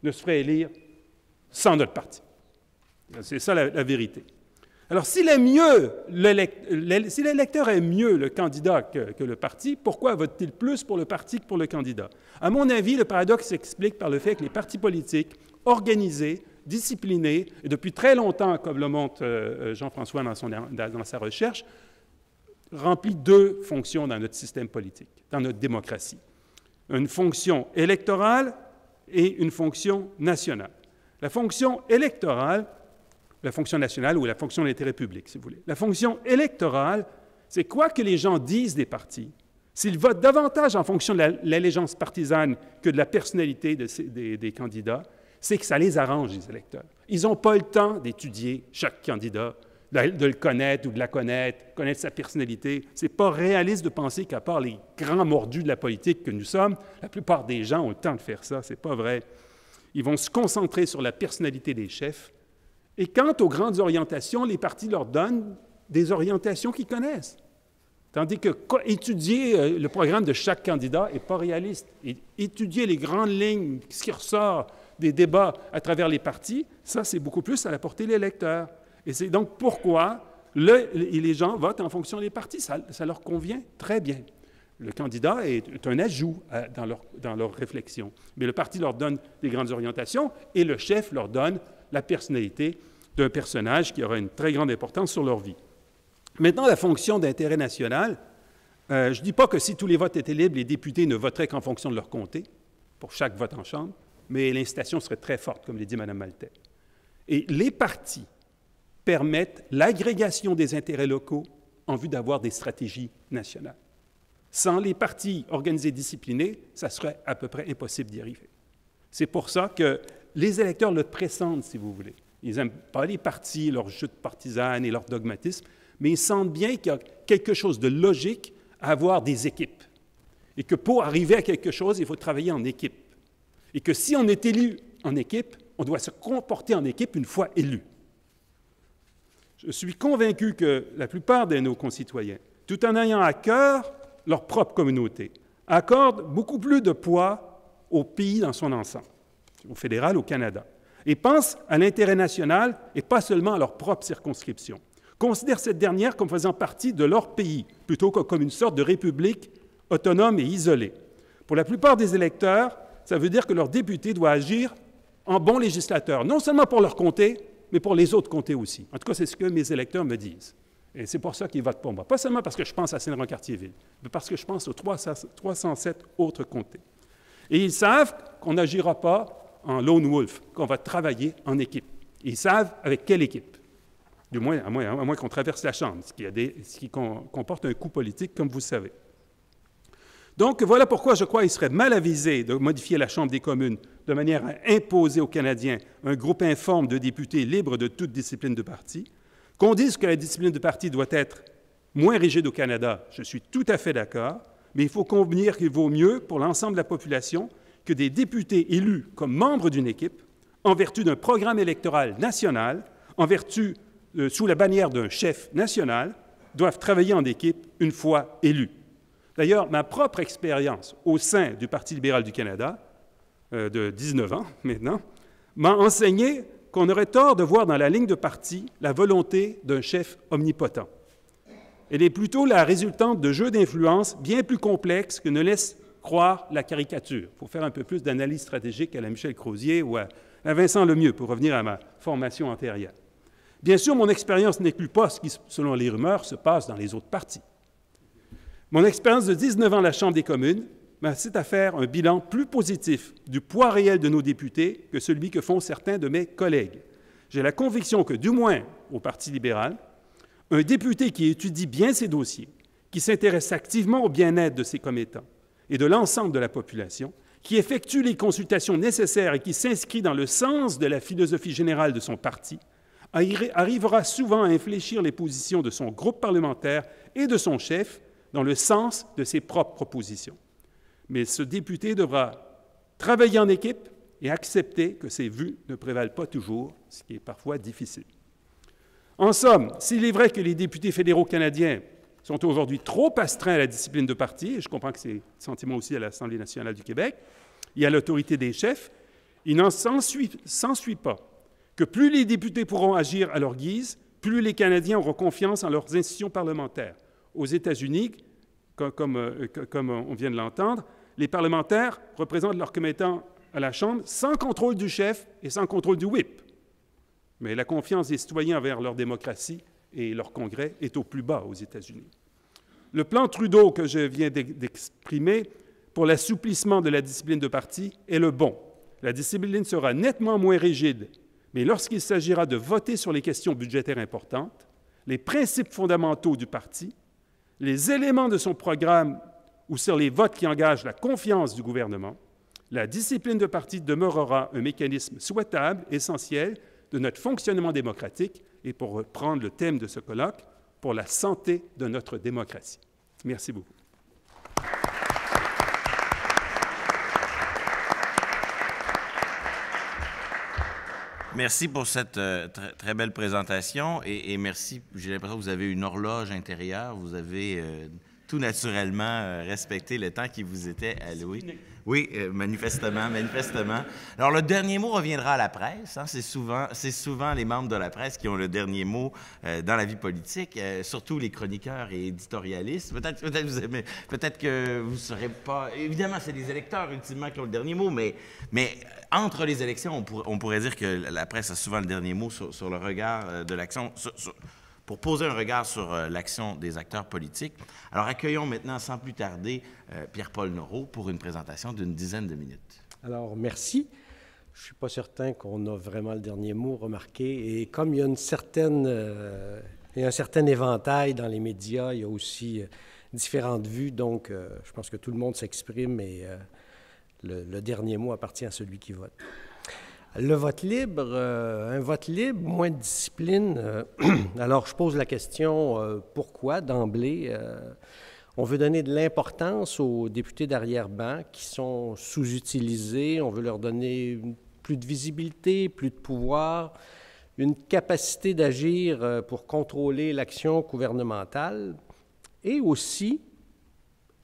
ne se ferait élire sans notre parti. C'est ça la vérité. Alors, si l'électeur aime mieux le candidat que le parti, pourquoi vote-t-il plus pour le parti que pour le candidat? À mon avis, le paradoxe s'explique par le fait que les partis politiques organisés, disciplinés, et depuis très longtemps, comme le montre Jean-François dans sa recherche, remplissent deux fonctions dans notre système politique, dans notre démocratie. Une fonction électorale et une fonction nationale. La fonction électorale, la fonction nationale ou la fonction de l'intérêt public, si vous voulez. La fonction électorale, c'est quoi que les gens disent des partis. S'ils votent davantage en fonction de l'allégeance partisane que de la personnalité des candidats, c'est que ça les arrange, les électeurs. Ils n'ont pas le temps d'étudier chaque candidat, de le connaître ou de la connaître sa personnalité. Ce n'est pas réaliste de penser qu'à part les grands mordus de la politique que nous sommes, la plupart des gens ont le temps de faire ça. Ce n'est pas vrai. Ils vont se concentrer sur la personnalité des chefs. Et quant aux grandes orientations, les partis leur donnent des orientations qu'ils connaissent. Tandis que étudier le programme de chaque candidat n'est pas réaliste. Et étudier les grandes lignes, ce qui ressort des débats à travers les partis, ça, c'est beaucoup plus à la portée de l'électeur. Et c'est donc pourquoi les gens votent en fonction des partis. Ça leur convient très bien. Le candidat est un ajout dans leur réflexion. Mais le parti leur donne des grandes orientations et le chef leur donne la personnalité d'un personnage qui aura une très grande importance sur leur vie. Maintenant, la fonction d'intérêt national, je ne dis pas que si tous les votes étaient libres, les députés ne voteraient qu'en fonction de leur comté, pour chaque vote en Chambre, mais l'incitation serait très forte, comme l'a dit Mme Maltais. Et les partis permettent l'agrégation des intérêts locaux en vue d'avoir des stratégies nationales. Sans les partis organisés disciplinés, ça serait à peu près impossible d'y arriver. C'est pour ça que les électeurs le pressentent, si vous voulez. Ils n'aiment pas les partis, leur chute partisane et leur dogmatisme, mais ils sentent bien qu'il y a quelque chose de logique à avoir des équipes. Et que pour arriver à quelque chose, il faut travailler en équipe. Et que si on est élu en équipe, on doit se comporter en équipe une fois élu. Je suis convaincu que la plupart de nos concitoyens, tout en ayant à cœur leur propre communauté, accordent beaucoup plus de poids au pays dans son ensemble, au fédéral, au Canada, et pensent à l'intérêt national et pas seulement à leur propre circonscription. Considèrent cette dernière comme faisant partie de leur pays, plutôt que comme une sorte de république autonome et isolée. Pour la plupart des électeurs, ça veut dire que leur député doit agir en bon législateur, non seulement pour leur comté, mais pour les autres comtés aussi. En tout cas, c'est ce que mes électeurs me disent. Et c'est pour ça qu'ils votent pour moi. Pas seulement parce que je pense à Saint-Laurent-Cartierville, mais parce que je pense aux 307 autres comtés. Et ils savent qu'on n'agira pas en lone wolf, qu'on va travailler en équipe. Et ils savent avec quelle équipe. Du moins, à moins qu'on traverse la Chambre, ce qui comporte un coût politique, comme vous savez. Donc, voilà pourquoi je crois qu'il serait mal avisé de modifier la Chambre des communes de manière à imposer aux Canadiens un groupe informe de députés libres de toute discipline de parti. Qu'on dise que la discipline de parti doit être moins rigide au Canada, je suis tout à fait d'accord, mais il faut convenir qu'il vaut mieux pour l'ensemble de la population que des députés élus comme membres d'une équipe, en vertu d'un programme électoral national, sous la bannière d'un chef national, doivent travailler en équipe une fois élus. D'ailleurs, ma propre expérience au sein du Parti libéral du Canada, de 19 ans maintenant, m'a enseigné qu'on aurait tort de voir dans la ligne de parti la volonté d'un chef omnipotent. Elle est plutôt la résultante de jeux d'influence bien plus complexes que ne laisse croire la caricature. Il faut faire un peu plus d'analyse stratégique à la Michel Crozier ou à Vincent Lemieux, pour revenir à ma formation antérieure. Bien sûr, mon expérience n'inclut pas ce qui, selon les rumeurs, se passe dans les autres partis. Mon expérience de 19 ans à la Chambre des communes m'incite à faire un bilan plus positif du poids réel de nos députés que celui que font certains de mes collègues. J'ai la conviction que, du moins au Parti libéral, un député qui étudie bien ses dossiers, qui s'intéresse activement au bien-être de ses commettants et de l'ensemble de la population, qui effectue les consultations nécessaires et qui s'inscrit dans le sens de la philosophie générale de son parti, arrivera souvent à infléchir les positions de son groupe parlementaire et de son chef dans le sens de ses propres propositions. Mais ce député devra travailler en équipe et accepter que ses vues ne prévalent pas toujours, ce qui est parfois difficile. En somme, s'il est vrai que les députés fédéraux canadiens sont aujourd'hui trop astreints à la discipline de parti, et je comprends que c'est le sentiment aussi à l'Assemblée nationale du Québec, et à l'autorité des chefs, il n'en s'ensuit pas que plus les députés pourront agir à leur guise, plus les Canadiens auront confiance en leurs institutions parlementaires. Aux États-Unis, comme on vient de l'entendre, les parlementaires représentent leurs commettants à la Chambre sans contrôle du chef et sans contrôle du whip. Mais la confiance des citoyens envers leur démocratie et leur Congrès est au plus bas aux États-Unis. Le plan Trudeau que je viens d'exprimer pour l'assouplissement de la discipline de parti est le bon. La discipline sera nettement moins rigide, mais lorsqu'il s'agira de voter sur les questions budgétaires importantes, les principes fondamentaux du parti, les éléments de son programme ou sur les votes qui engagent la confiance du gouvernement, la discipline de parti demeurera un mécanisme souhaitable, essentiel de notre fonctionnement démocratique et, pour reprendre le thème de ce colloque, pour la santé de notre démocratie. Merci beaucoup. Merci pour cette très belle présentation et merci. J'ai l'impression que vous avez une horloge intérieure. Vous avez tout naturellement respecté le temps qui vous était alloué. Oui, manifestement. Alors, le dernier mot reviendra à la presse. Hein. C'est souvent les membres de la presse qui ont le dernier mot dans la vie politique, surtout les chroniqueurs et éditorialistes. Peut-être que vous ne serez pas... Évidemment, c'est les électeurs, ultimement, qui ont le dernier mot, mais entre les élections, on pourrait dire que la presse a souvent le dernier mot sur le regard de l'action, pour poser un regard sur l'action des acteurs politiques. Alors, accueillons maintenant, sans plus tarder, Pierre-Paul Noreau pour une présentation d'une dizaine de minutes. Alors, merci. Je ne suis pas certain qu'on a vraiment le dernier mot remarqué. Et comme il y a un certain éventail dans les médias, il y a aussi différentes vues. Donc, je pense que tout le monde s'exprime et le dernier mot appartient à celui qui vote. Le vote libre, un vote libre, moins de discipline. Alors, je pose la question, pourquoi d'emblée on veut donner de l'importance aux députés d'arrière-ban qui sont sous-utilisés, on veut leur donner plus de visibilité, plus de pouvoir, une capacité d'agir pour contrôler l'action gouvernementale et aussi,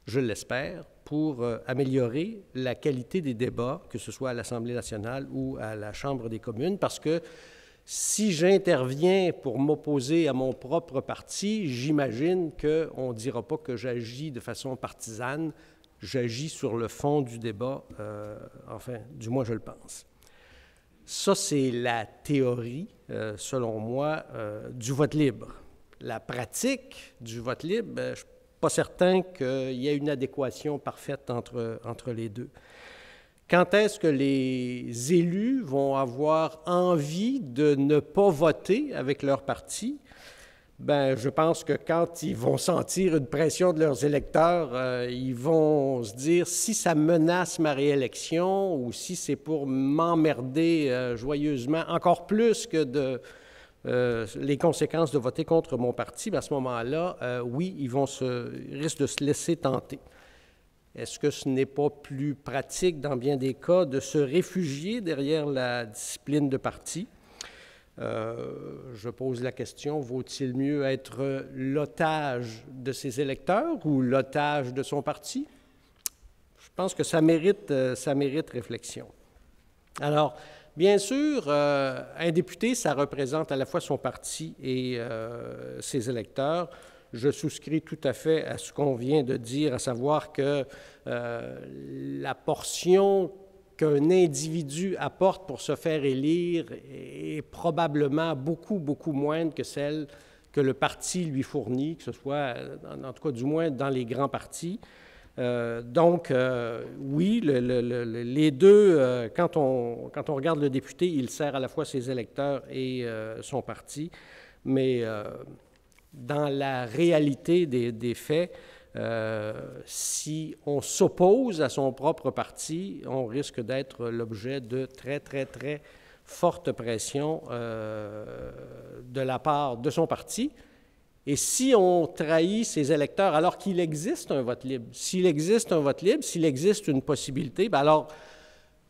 je l'espère, pour améliorer la qualité des débats, que ce soit à l'Assemblée nationale ou à la Chambre des communes, parce que si j'interviens pour m'opposer à mon propre parti, j'imagine qu'on ne dira pas que j'agis de façon partisane, j'agis sur le fond du débat, enfin, du moins je le pense. Ça, c'est la théorie, selon moi, du vote libre. La pratique du vote libre, je ne suis pas certain qu'il y ait une adéquation parfaite entre les deux. Quand est-ce que les élus vont avoir envie de ne pas voter avec leur parti? Bien, je pense que quand ils vont sentir une pression de leurs électeurs, ils vont se dire si ça menace ma réélection ou si c'est pour m'emmerder joyeusement, encore plus que les conséquences de voter contre mon parti, bien à ce moment-là, oui, ils risquent de se laisser tenter. Est-ce que ce n'est pas plus pratique, dans bien des cas, de se réfugier derrière la discipline de parti? Je pose la question, vaut-il mieux être l'otage de ses électeurs ou l'otage de son parti? Je pense que ça mérite réflexion. Alors, bien sûr, un député, ça représente à la fois son parti et ses électeurs. je souscris tout à fait à ce qu'on vient de dire, à savoir que la portion qu'un individu apporte pour se faire élire est probablement beaucoup, beaucoup moindre que celle que le parti lui fournit, que ce soit, en tout cas du moins dans les grands partis. Oui, les deux, quand on regarde le député, il sert à la fois ses électeurs et son parti, mais dans la réalité des faits, si on s'oppose à son propre parti, on risque d'être l'objet de très, très, très forte pression de la part de son parti. Et si on trahit ses électeurs alors qu'il existe un vote libre, s'il existe un vote libre, s'il existe une possibilité, bien alors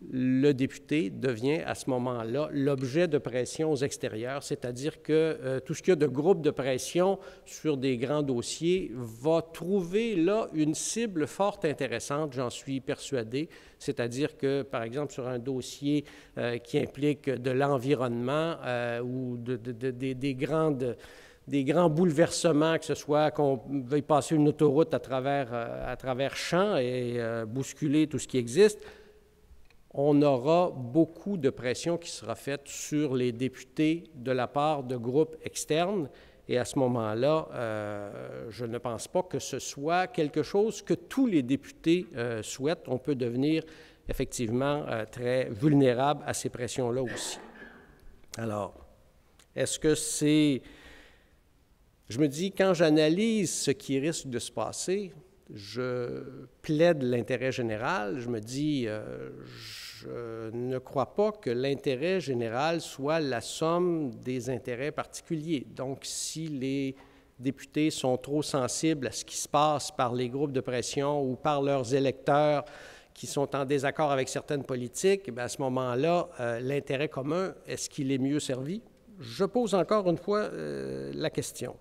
le député devient à ce moment-là l'objet de pressions extérieures, c'est-à-dire que tout ce qu'il y a de groupe de pression sur des grands dossiers va trouver là une cible forte intéressante, j'en suis persuadé, c'est-à-dire que, par exemple, sur un dossier qui implique de l'environnement ou des grands bouleversements, que ce soit qu'on veuille passer une autoroute à travers champs et bousculer tout ce qui existe, on aura beaucoup de pression qui sera faite sur les députés de la part de groupes externes. Et à ce moment-là, je ne pense pas que ce soit quelque chose que tous les députés souhaitent. On peut devenir effectivement très vulnérable à ces pressions-là aussi. Alors, est-ce que c'est... Je me dis, quand j'analyse ce qui risque de se passer, je plaide l'intérêt général. Je me dis, je ne crois pas que l'intérêt général soit la somme des intérêts particuliers. Donc, si les députés sont trop sensibles à ce qui se passe par les groupes de pression ou par leurs électeurs qui sont en désaccord avec certaines politiques, bien à ce moment-là, l'intérêt commun, est-ce qu'il est mieux servi? Je pose encore une fois la question.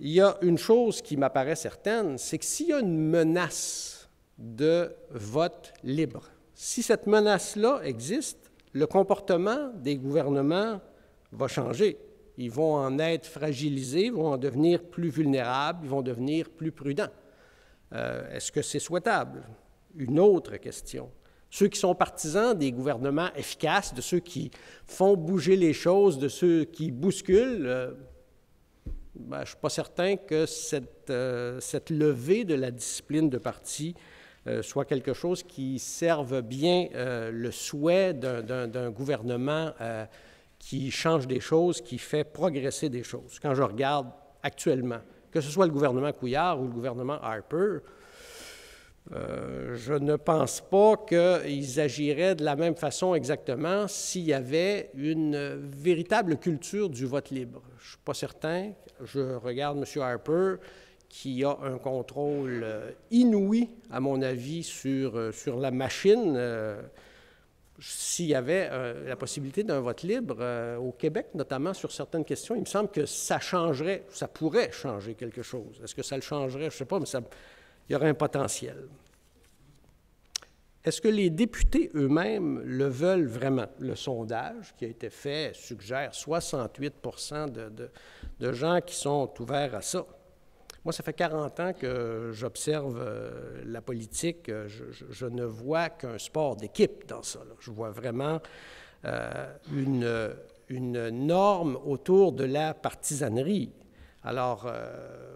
Il y a une chose qui m'apparaît certaine, c'est que s'il y a une menace de vote libre, si cette menace-là existe, le comportement des gouvernements va changer. Ils vont en être fragilisés, ils vont en devenir plus vulnérables, ils vont devenir plus prudents. Est-ce que c'est souhaitable? Une autre question. Ceux qui sont partisans des gouvernements efficaces, de ceux qui font bouger les choses, de ceux qui bousculent, je ne suis pas certain que cette levée de la discipline de parti soit quelque chose qui serve bien le souhait d'un gouvernement qui change des choses, qui fait progresser des choses. Quand je regarde actuellement, que ce soit le gouvernement Couillard ou le gouvernement Harper, je ne pense pas qu'ils agiraient de la même façon exactement s'il y avait une véritable culture du vote libre. Je ne suis pas certain. Je regarde M. Harper, qui a un contrôle inouï, à mon avis, sur la machine. S'il y avait la possibilité d'un vote libre au Québec, notamment sur certaines questions, il me semble que ça changerait, ça pourrait changer quelque chose. Est-ce que ça le changerait? Je ne sais pas, mais il y aurait un potentiel. Est-ce que les députés eux-mêmes le veulent vraiment? Le sondage qui a été fait suggère 68 % de gens qui sont ouverts à ça. Moi, ça fait 40 ans que j'observe la politique. Je ne vois qu'un sport d'équipe dans ça. Là. Je vois vraiment une norme autour de la partisanerie. Alors,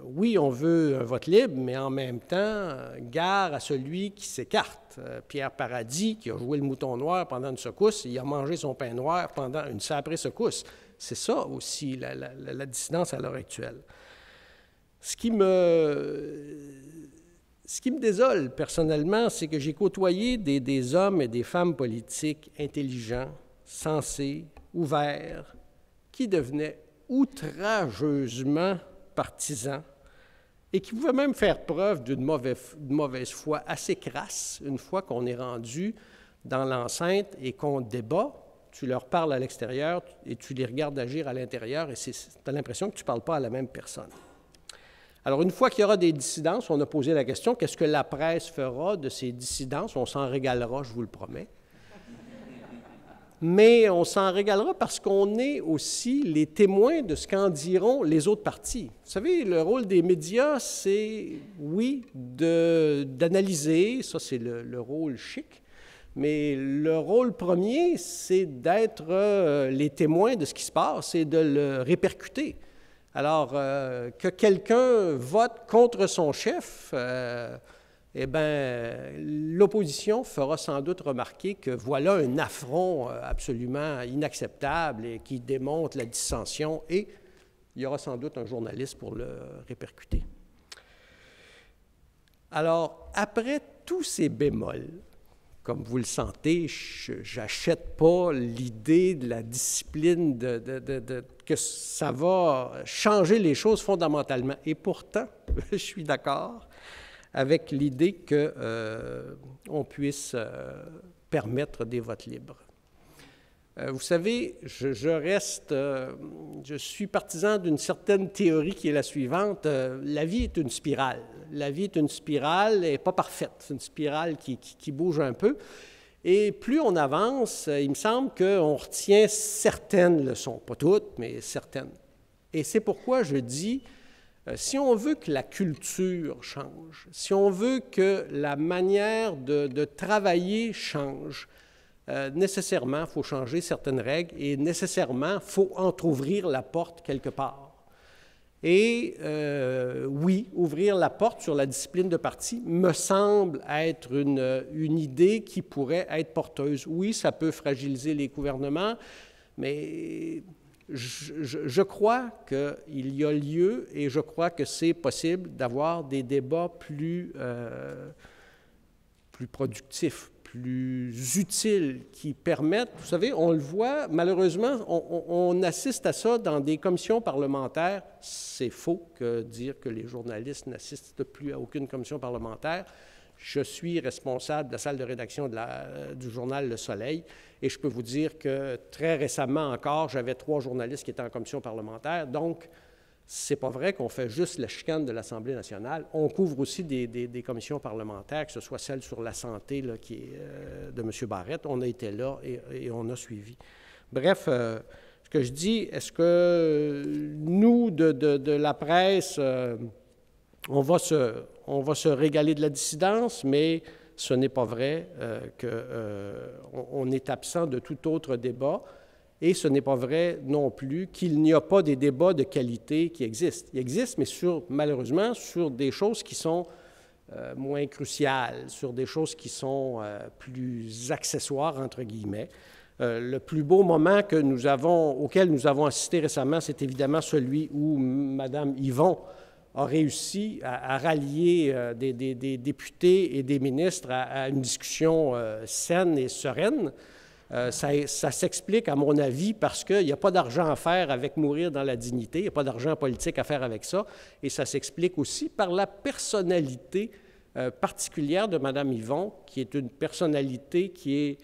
oui, on veut un vote libre, mais en même temps, gare à celui qui s'écarte. Pierre Paradis, qui a joué le mouton noir pendant une secousse, il a mangé son pain noir pendant une saprée secousse. C'est ça aussi, la dissidence à l'heure actuelle. Ce qui me désole personnellement, c'est que j'ai côtoyé des hommes et des femmes politiques intelligents, sensés, ouverts, qui devenaient outrageusement partisans et qui pouvaient même faire preuve d'une mauvaise foi assez crasse une fois qu'on est rendu dans l'enceinte et qu'on débat. Tu leur parles à l'extérieur et tu les regardes agir à l'intérieur et tu as l'impression que tu ne parles pas à la même personne. Alors, une fois qu'il y aura des dissidences, on a posé la question, qu'est-ce que la presse fera de ces dissidences? On s'en régalera, je vous le promets. mais on s'en régalera parce qu'on est aussi les témoins de ce qu'en diront les autres partis. Vous savez, le rôle des médias, c'est, oui, d'analyser, ça c'est le rôle chic, mais le rôle premier, c'est d'être les témoins de ce qui se passe et de le répercuter. Alors, que quelqu'un vote contre son chef, eh bien, l'opposition fera sans doute remarquer que voilà un affront absolument inacceptable et qui démontre la dissension, et il y aura sans doute un journaliste pour le répercuter. Alors, après tous ces bémols, comme vous le sentez, je n'achète pas l'idée de la discipline, que ça va changer les choses fondamentalement. Et pourtant, je suis d'accord avec l'idée qu'on puisse permettre des votes libres. Vous savez, je suis partisan d'une certaine théorie qui est la suivante. La vie est une spirale. La vie est une spirale, elle n'est pas parfaite. C'est une spirale qui bouge un peu. Et plus on avance, il me semble qu'on retient certaines leçons, pas toutes, mais certaines. Et c'est pourquoi je dis, si on veut que la culture change, si on veut que la manière de travailler change, nécessairement, il faut changer certaines règles et nécessairement, il faut entrouvrir la porte quelque part. Et oui, ouvrir la porte sur la discipline de parti me semble être une idée qui pourrait être porteuse. Oui, ça peut fragiliser les gouvernements, mais je crois qu'il y a lieu et je crois que c'est possible d'avoir des débats plus productifs, plus utiles, qui permettent, vous savez, on le voit, malheureusement, on assiste à ça dans des commissions parlementaires. C'est faux que dire que les journalistes n'assistent plus à aucune commission parlementaire. Je suis responsable de la salle de rédaction du journal Le Soleil et je peux vous dire que très récemment encore, j'avais 3 journalistes qui étaient en commission parlementaire. Donc, c'est pas vrai qu'on fait juste la chicane de l'Assemblée nationale. On couvre aussi des commissions parlementaires, que ce soit celle sur la santé là, qui est de M. Barrette. On a été là et on a suivi. Bref, ce que je dis, est-ce que nous, de la presse, on va se régaler de la dissidence, mais ce n'est pas vrai qu'on est absent de tout autre débat. Et ce n'est pas vrai non plus qu'il n'y a pas des débats de qualité qui existent. Ils existent, mais malheureusement, sur des choses qui sont moins cruciales, sur des choses qui sont plus accessoires, entre guillemets. Le plus beau moment auquel nous avons assisté récemment, c'est évidemment celui où Mme Yvon a réussi à rallier des députés et des ministres à une discussion saine et sereine. Ça s'explique, à mon avis, parce qu'il n'y a pas d'argent à faire avec mourir dans la dignité, il n'y a pas d'argent politique à faire avec ça, et ça s'explique aussi par la personnalité particulière de Mme Yvon, qui est une personnalité qui est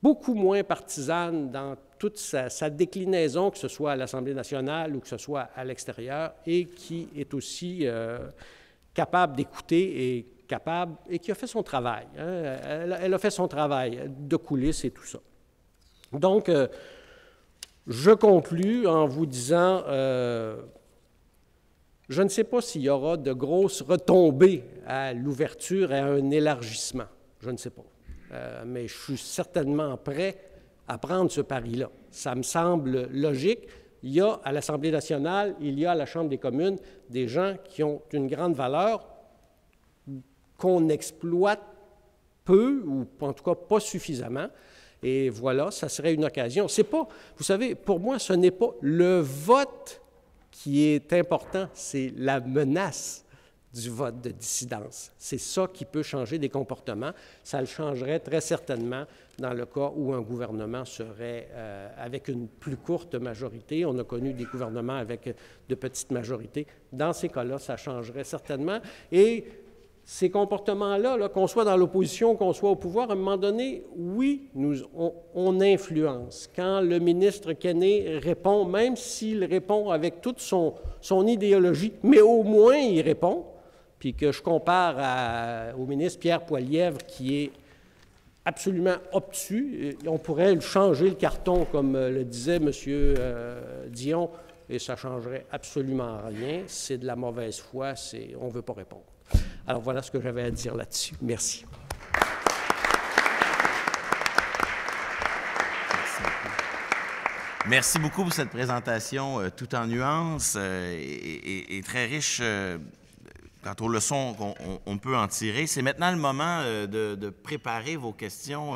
beaucoup moins partisane dans toute sa déclinaison, que ce soit à l'Assemblée nationale ou que ce soit à l'extérieur, et qui est aussi capable d'écouter et qui a fait son travail. Hein. Elle a fait son travail de coulisses et tout ça. Donc, je conclus en vous disant, je ne sais pas s'il y aura de grosses retombées à l'ouverture et à un élargissement. Je ne sais pas. Mais je suis certainement prêt à prendre ce pari-là. Ça me semble logique. Il y a à l'Assemblée nationale, il y a à la Chambre des communes des gens qui ont une grande valeur, qu'on exploite peu, ou en tout cas pas suffisamment. Et voilà, ça serait une occasion. C'est pas, vous savez, pour moi, ce n'est pas le vote qui est important, c'est la menace du vote de dissidence. C'est ça qui peut changer des comportements. Ça le changerait très certainement dans le cas où un gouvernement serait avec une plus courte majorité. On a connu des gouvernements avec de petites majorités. Dans ces cas-là, ça changerait certainement. Et ces comportements-là, là, qu'on soit dans l'opposition, qu'on soit au pouvoir, à un moment donné, oui, on influence. Quand le ministre Kenney répond, même s'il répond avec toute son idéologie, mais au moins il répond, puis que je compare au ministre Pierre Poilievre, qui est absolument obtus. Et on pourrait changer le carton, comme le disait M. Dion, et ça ne changerait absolument rien. C'est de la mauvaise foi, on ne veut pas répondre. Alors voilà ce que j'avais à dire là-dessus. Merci. Merci beaucoup pour cette présentation tout en nuances et très riche quant aux leçons qu'on peut en tirer. C'est maintenant le moment de préparer vos questions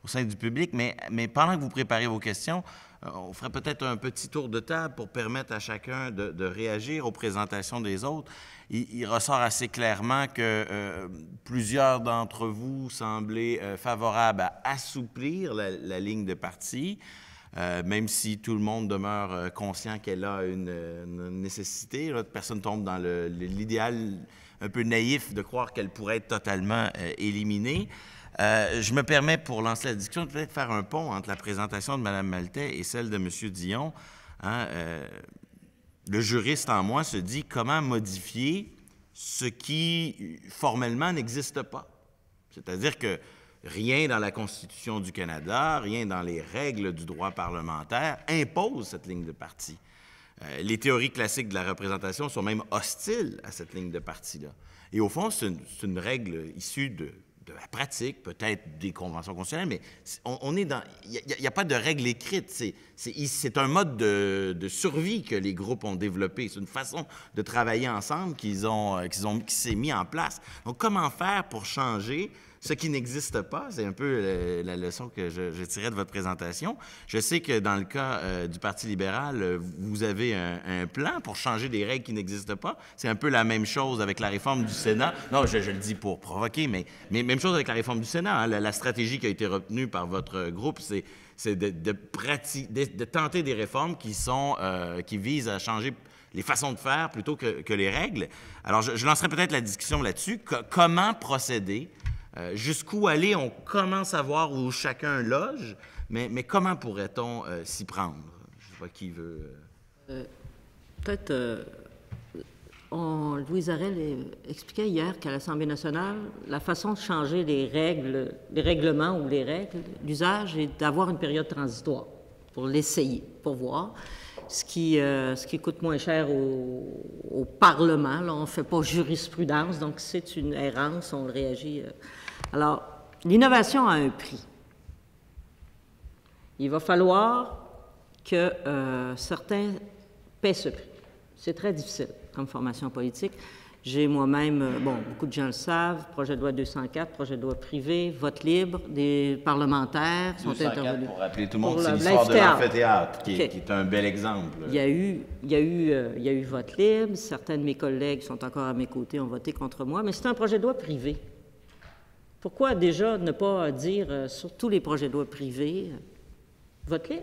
au sein du public, mais pendant que vous préparez vos questions, on ferait peut-être un petit tour de table pour permettre à chacun de réagir aux présentations des autres. Il ressort assez clairement que plusieurs d'entre vous semblaient favorables à assouplir la ligne de parti, même si tout le monde demeure conscient qu'elle a une nécessité. Là, personne tombe dans l'idéal un peu naïf de croire qu'elle pourrait être totalement éliminée. Je me permets, pour lancer la discussion, de peut-être faire un pont entre la présentation de Mme Maltais et celle de M. Dion. Le juriste en moi se dit comment modifier ce qui, formellement, n'existe pas. C'est-à-dire que rien dans la Constitution du Canada, rien dans les règles du droit parlementaire impose cette ligne de parti. Les théories classiques de la représentation sont même hostiles à cette ligne de parti-là. Et au fond, c'est une règle issue de la pratique, peut-être des conventions constitutionnelles, mais on est dans... Il n'y a pas de règle écrite. C'est un mode de survie que les groupes ont développé. C'est une façon de travailler ensemble qui s'est mis en place. Donc, comment faire pour changer ce qui n'existe pas? C'est un peu la leçon que je tirais de votre présentation. Je sais que dans le cas du Parti libéral, vous avez un plan pour changer des règles qui n'existent pas. C'est un peu la même chose avec la réforme du Sénat. Non, je le dis pour provoquer, mais même chose avec la réforme du Sénat. Hein. La stratégie qui a été retenue par votre groupe, c'est de tenter des réformes qui visent à changer les façons de faire plutôt que les règles. Alors, je lancerai peut-être la discussion là-dessus. Comment procéder? Jusqu'où aller, on commence à voir où chacun loge, mais comment pourrait-on s'y prendre? Je ne sais pas qui veut... Peut-être, Louise Arel expliquait hier qu'à l'Assemblée nationale, la façon de changer les règlements ou les règles d'usage est d'avoir une période transitoire pour l'essayer, pour voir. Ce qui coûte moins cher au Parlement. Là, on ne fait pas jurisprudence, donc c'est une errance, on réagit. Alors, l'innovation a un prix. Il va falloir que certains paient ce prix. C'est très difficile comme formation politique. J'ai moi-même, beaucoup de gens le savent, projet de loi 204, projet de loi privé, vote libre, des parlementaires sont intervenus. Pour rappeler tout le monde, c'est l'histoire de l'amphithéâtre qui est un bel exemple. Il y a eu vote libre, certains de mes collègues sont encore à mes côtés, ont voté contre moi, mais c'est un projet de loi privé. Pourquoi déjà ne pas dire sur tous les projets de loi privés, vote libre?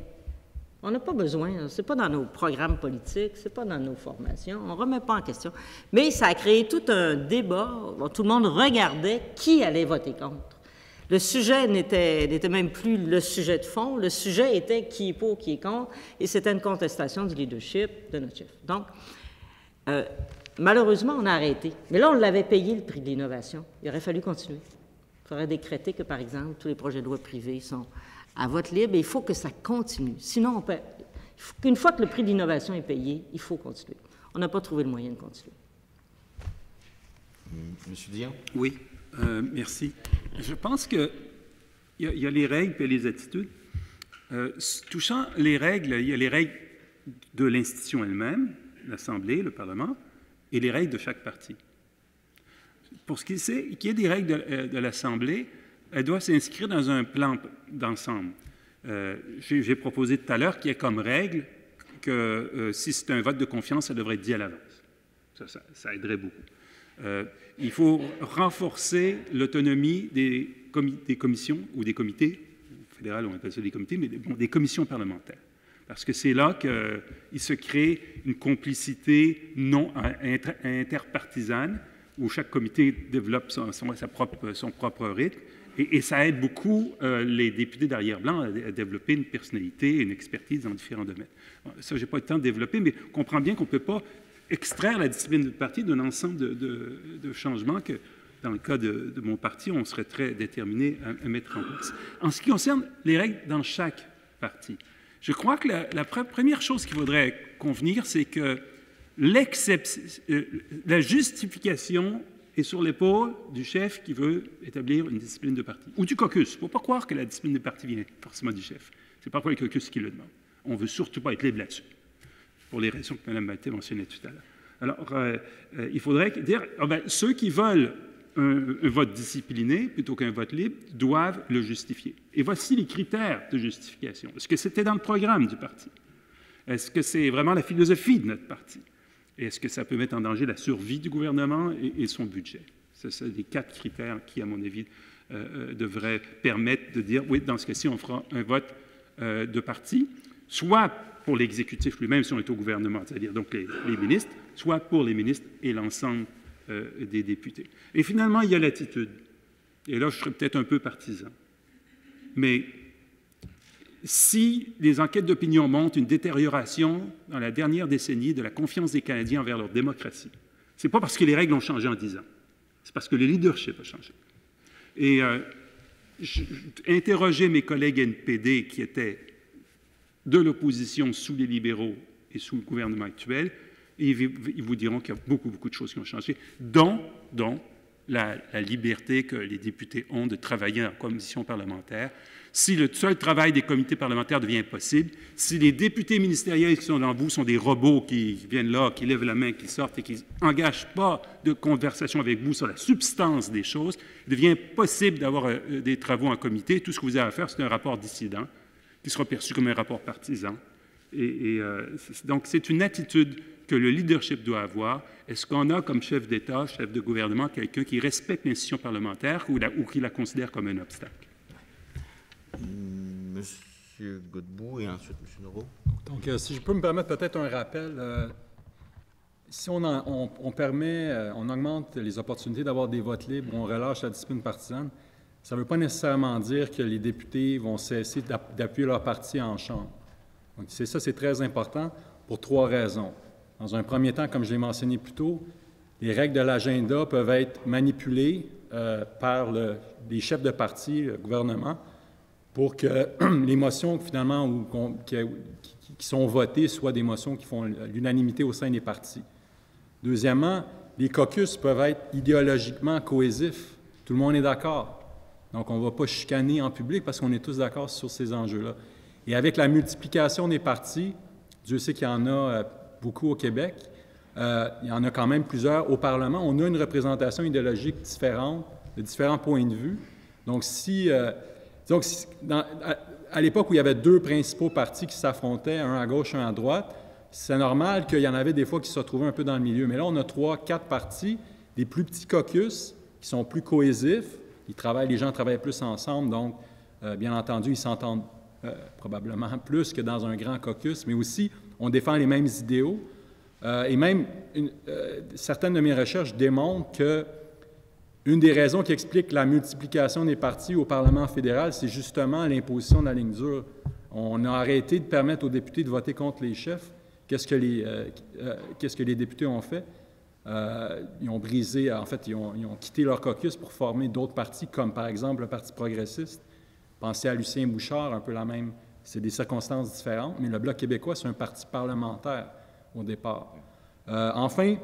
On n'a pas besoin, ce n'est pas dans nos programmes politiques, ce n'est pas dans nos formations, on ne remet pas en question. Mais ça a créé tout un débat, tout le monde regardait qui allait voter contre. Le sujet n'était même plus le sujet de fond, le sujet était qui est pour, qui est contre, et c'était une contestation du leadership de notre chef. Donc, malheureusement, on a arrêté. Mais là, on l'avait payé, le prix de l'innovation. Il aurait fallu continuer. Il faudrait décréter que, par exemple, tous les projets de loi privés sont à vote libre, et il faut que ça continue. Sinon, une fois que le prix d'innovation est payé, il faut continuer. On n'a pas trouvé le moyen de continuer. Monsieur Dion? Oui, merci. Je pense qu'il y a les règles et les attitudes. Touchant les règles, il y a les règles de l'institution elle-même, l'Assemblée, le Parlement, et les règles de chaque parti. Pour ce qui est des règles de l'Assemblée, elle doit s'inscrire dans un plan d'ensemble. J'ai proposé tout à l'heure qu'il y ait comme règle que si c'est un vote de confiance, ça devrait être dit à l'avance. Ça aiderait beaucoup. Il faut renforcer l'autonomie des commissions ou des comités, au fédéral on appelle ça des comités, mais des commissions parlementaires. Parce que c'est là qu'il se crée une complicité interpartisane où chaque comité développe son propre rythme. Et ça aide beaucoup les députés d'arrière-blanc à développer une personnalité, une expertise dans différents domaines. Bon, ça, je n'ai pas le temps de développer, mais on comprend bien qu'on ne peut pas extraire la discipline de parti d'un ensemble de changements dans le cas de mon parti, on serait très déterminé à mettre en place. En ce qui concerne les règles dans chaque parti, je crois que la première chose qu'il faudrait convenir, c'est que la justification est sur l'épaule du chef qui veut établir une discipline de parti, ou du caucus. Il ne faut pas croire que la discipline de parti vient forcément du chef. C'est parfois le caucus qui le demande. On ne veut surtout pas être libre là-dessus, pour les raisons que Mme Maltais mentionnait tout à l'heure. Alors, il faudrait dire, ceux qui veulent un vote discipliné plutôt qu'un vote libre doivent le justifier. Et voici les critères de justification. Est-ce que c'était dans le programme du parti? Est-ce que c'est vraiment la philosophie de notre parti? Et est-ce que ça peut mettre en danger la survie du gouvernement et son budget? Ce sont les 4 critères qui, à mon avis, devraient permettre de dire, oui, dans ce cas-ci, on fera un vote de parti, soit pour l'exécutif lui-même si on est au gouvernement, c'est-à-dire donc les ministres, soit pour les ministres et l'ensemble des députés. Et finalement, il y a l'attitude. Et là, je serais peut-être un peu partisan. Mais si les enquêtes d'opinion montrent une détérioration dans la dernière décennie de la confiance des Canadiens envers leur démocratie, ce n'est pas parce que les règles ont changé en 10 ans, c'est parce que le leadership a changé. Et j'ai interrogé mes collègues NPD qui étaient de l'opposition sous les libéraux et sous le gouvernement actuel, et ils vous diront qu'il y a beaucoup, beaucoup de choses qui ont changé, dont la liberté que les députés ont de travailler en commission parlementaire. Si le seul travail des comités parlementaires devient impossible, si les députés ministériels qui sont dans vous sont des robots qui viennent là, qui lèvent la main, qui sortent et qui n'engagent pas de conversation avec vous sur la substance des choses, il devient impossible d'avoir des travaux en comité. Tout ce que vous avez à faire, c'est un rapport dissident qui sera perçu comme un rapport partisan. Donc, c'est une attitude que le leadership doit avoir. Est-ce qu'on a comme chef d'État, chef de gouvernement, quelqu'un qui respecte l'institution parlementaire ou qui la considère comme un obstacle? Monsieur Godbout et ensuite M. Noreau. Donc, si je peux me permettre peut-être un rappel, si on augmente les opportunités d'avoir des votes libres, on relâche la discipline partisane, ça ne veut pas nécessairement dire que les députés vont cesser d'appuyer leur parti en Chambre. Donc, c'est très important pour 3 raisons. Dans un premier temps, comme je l'ai mentionné plus tôt, les règles de l'agenda peuvent être manipulées par les chefs de parti, le gouvernement, pour que les motions, finalement, qui sont votées soient des motions qui font l'unanimité au sein des partis. Deuxièmement, les caucus peuvent être idéologiquement cohésifs. Tout le monde est d'accord. Donc, on ne va pas chicaner en public parce qu'on est tous d'accord sur ces enjeux-là. Et avec la multiplication des partis, Dieu sait qu'il y en a beaucoup au Québec, il y en a quand même plusieurs au Parlement. On a une représentation idéologique différente, de différents points de vue. Donc, à l'époque où il y avait 2 principaux partis qui s'affrontaient, un à gauche, un à droite, c'est normal qu'il y en avait des fois qui se retrouvaient un peu dans le milieu. Mais là, on a 3, 4 partis, des plus petits caucus qui sont plus cohésifs. Les gens travaillent plus ensemble, donc, bien entendu, ils s'entendent probablement plus que dans un grand caucus, mais aussi, on défend les mêmes idéaux. Et même, certaines de mes recherches démontrent que une des raisons qui explique la multiplication des partis au Parlement fédéral, c'est justement l'imposition de la ligne dure. On a arrêté de permettre aux députés de voter contre les chefs. Qu'est-ce que les députés ont fait? Ils ont brisé, en fait, ils ont quitté leur caucus pour former d'autres partis, comme par exemple le Parti progressiste. Pensez à Lucien Bouchard, un peu la même. C'est des circonstances différentes, mais le Bloc québécois, c'est un parti parlementaire au départ. Enfin,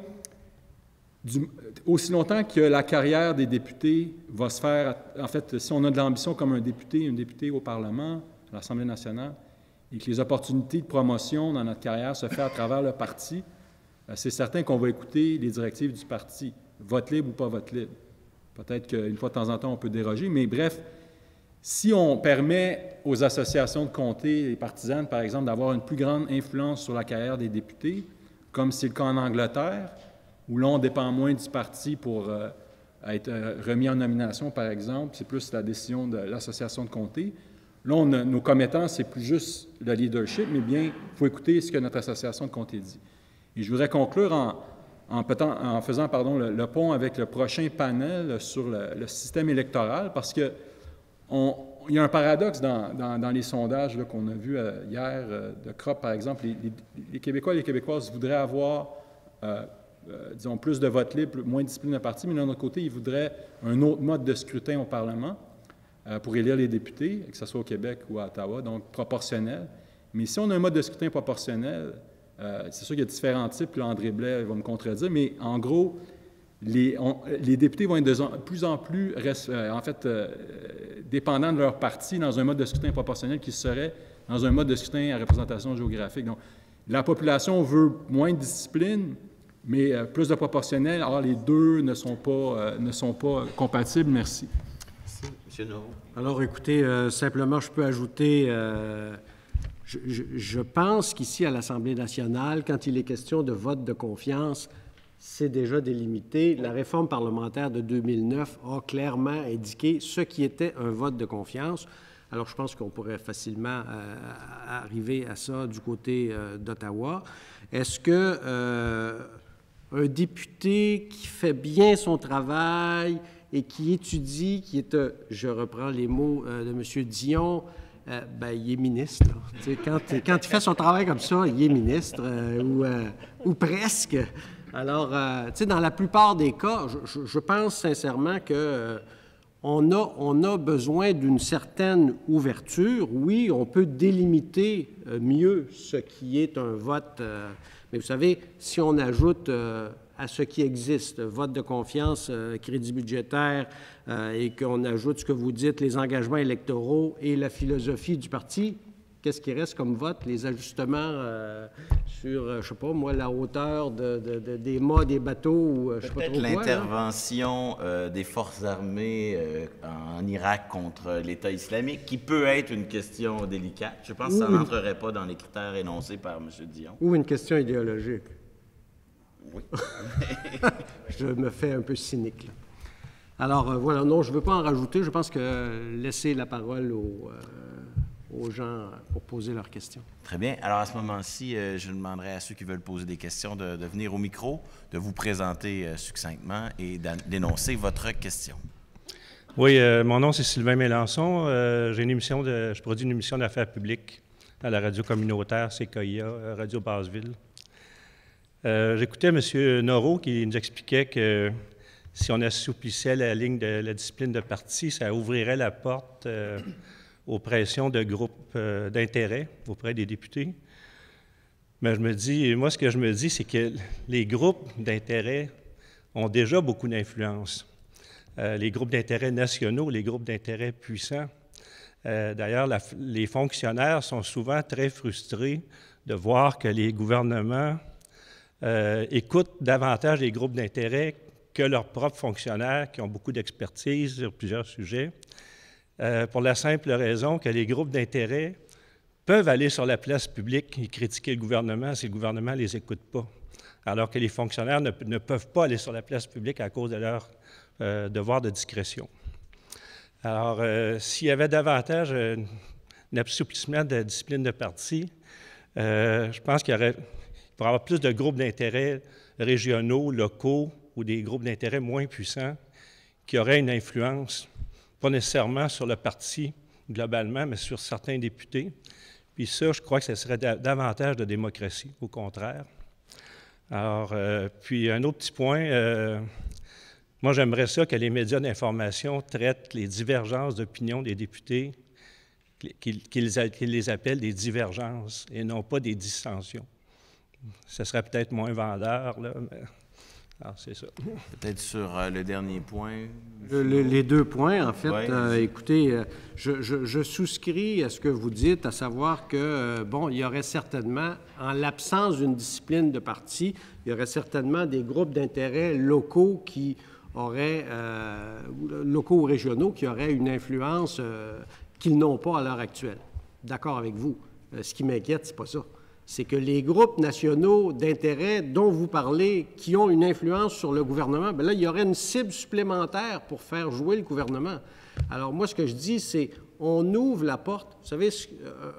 aussi longtemps que la carrière des députés va se faire, en fait, si on a de l'ambition comme une députée au Parlement, à l'Assemblée nationale, et que les opportunités de promotion dans notre carrière se font à travers le parti, c'est certain qu'on va écouter les directives du parti, vote libre ou pas vote libre. Peut-être qu'une fois de temps en temps, on peut déroger, mais bref, si on permet aux associations de comté et partisanes, par exemple, d'avoir une plus grande influence sur la carrière des députés, comme c'est le cas en Angleterre, où là, on dépend moins du parti pour être remis en nomination, par exemple, c'est plus la décision de l'association de comté. Là, nos commettants, c'est plus juste le leadership, mais bien, il faut écouter ce que notre association de comté dit. Et je voudrais conclure en faisant le pont avec le prochain panel sur le système électoral, parce que il y a un paradoxe dans les sondages qu'on a vus hier de CROP, par exemple. Les Québécois et les Québécoises voudraient avoir disons, plus de vote libre, moins de discipline de parti, mais d'un autre côté, ils voudraient un autre mode de scrutin au Parlement pour élire les députés, que ce soit au Québec ou à Ottawa, donc proportionnel. Mais si on a un mode de scrutin proportionnel, c'est sûr qu'il y a différents types, puis là, André Blais va me contredire, mais en gros, les députés vont être de plus en plus, dépendants de leur parti dans un mode de scrutin proportionnel qui serait dans un mode de scrutin à représentation géographique. Donc, la population veut moins de discipline, mais plus de proportionnel. Alors, les deux ne sont pas compatibles. Merci. Monsieur Naud. Alors, écoutez, simplement, je peux ajouter, je pense qu'ici, à l'Assemblée nationale, quand il est question de vote de confiance, c'est déjà délimité. La réforme parlementaire de 2009 a clairement indiqué ce qui était un vote de confiance. Alors, je pense qu'on pourrait facilement arriver à ça du côté d'Ottawa. Est-ce que un député qui fait bien son travail et qui étudie, qui est, je reprends les mots de M. Dion, il est ministre. Quand il fait son travail comme ça, il est ministre, ou presque. Alors, dans la plupart des cas, je pense sincèrement que on a besoin d'une certaine ouverture. Oui, on peut délimiter mieux ce qui est un vote, mais vous savez, si on ajoute à ce qui existe, vote de confiance, crédit budgétaire, et qu'on ajoute ce que vous dites, les engagements électoraux et la philosophie du parti, qu'est-ce qui reste comme vote? Les ajustements sur, je ne sais pas, moi, la hauteur des mâts des bateaux, ou je sais pas trop quoi. Peut-être l'intervention des forces armées en Irak contre l'État islamique, qui peut être une question délicate. Je pense que ça n'entrerait pas dans les critères énoncés par M. Dion. Ou une question idéologique. Oui. Je me fais un peu cynique, là. Alors, voilà, non, je ne veux pas en rajouter. Je pense que laisser la parole aux gens pour poser leurs questions. Très bien. Alors, à ce moment-ci, je demanderai à ceux qui veulent poser des questions de venir au micro, de vous présenter succinctement et d'énoncer votre question. Oui, mon nom, c'est Sylvain Mélençon. Je produis une émission d'affaires publiques à la radio communautaire CKIA, Radio Basseville. J'écoutais M. Noreau qui nous expliquait que si on assouplissait la ligne de la discipline de parti, ça ouvrirait la porte aux pressions de groupes d'intérêt auprès des députés. Mais ce que je me dis, c'est que les groupes d'intérêt ont déjà beaucoup d'influence. Les groupes d'intérêt nationaux, les groupes d'intérêt puissants. D'ailleurs, les fonctionnaires sont souvent très frustrés de voir que les gouvernements écoutent davantage les groupes d'intérêt que leurs propres fonctionnaires qui ont beaucoup d'expertise sur plusieurs sujets, pour la simple raison que les groupes d'intérêt peuvent aller sur la place publique et critiquer le gouvernement si le gouvernement ne les écoute pas, alors que les fonctionnaires ne peuvent pas aller sur la place publique à cause de leur devoir de discrétion. Alors, s'il y avait davantage un assouplissement de la discipline de parti, je pense qu'il pourrait y avoir plus de groupes d'intérêt régionaux, locaux ou des groupes d'intérêt moins puissants qui auraient une influence, pas nécessairement sur le parti globalement, mais sur certains députés. Puis ça, je crois que ce serait davantage de démocratie, au contraire. Alors, puis un autre petit point, moi j'aimerais ça que les médias d'information traitent les divergences d'opinion des députés, qu'ils les appellent des divergences et non pas des dissensions. Ce serait peut-être moins vendeur, là, mais alors, c'est ça. Peut-être sur le dernier point. Les deux points, en fait. Ouais. Écoutez, je souscris à ce que vous dites, à savoir que, il y aurait certainement, en l'absence d'une discipline de parti, il y aurait certainement des groupes d'intérêt locaux qui auraient, locaux ou régionaux, qui auraient une influence qu'ils n'ont pas à l'heure actuelle. D'accord avec vous. Ce qui m'inquiète, c'est pas ça. C'est que les groupes nationaux d'intérêt dont vous parlez, qui ont une influence sur le gouvernement, bien là, il y aurait une cible supplémentaire pour faire jouer le gouvernement. Alors moi, ce que je dis, c'est on ouvre la porte. Vous savez,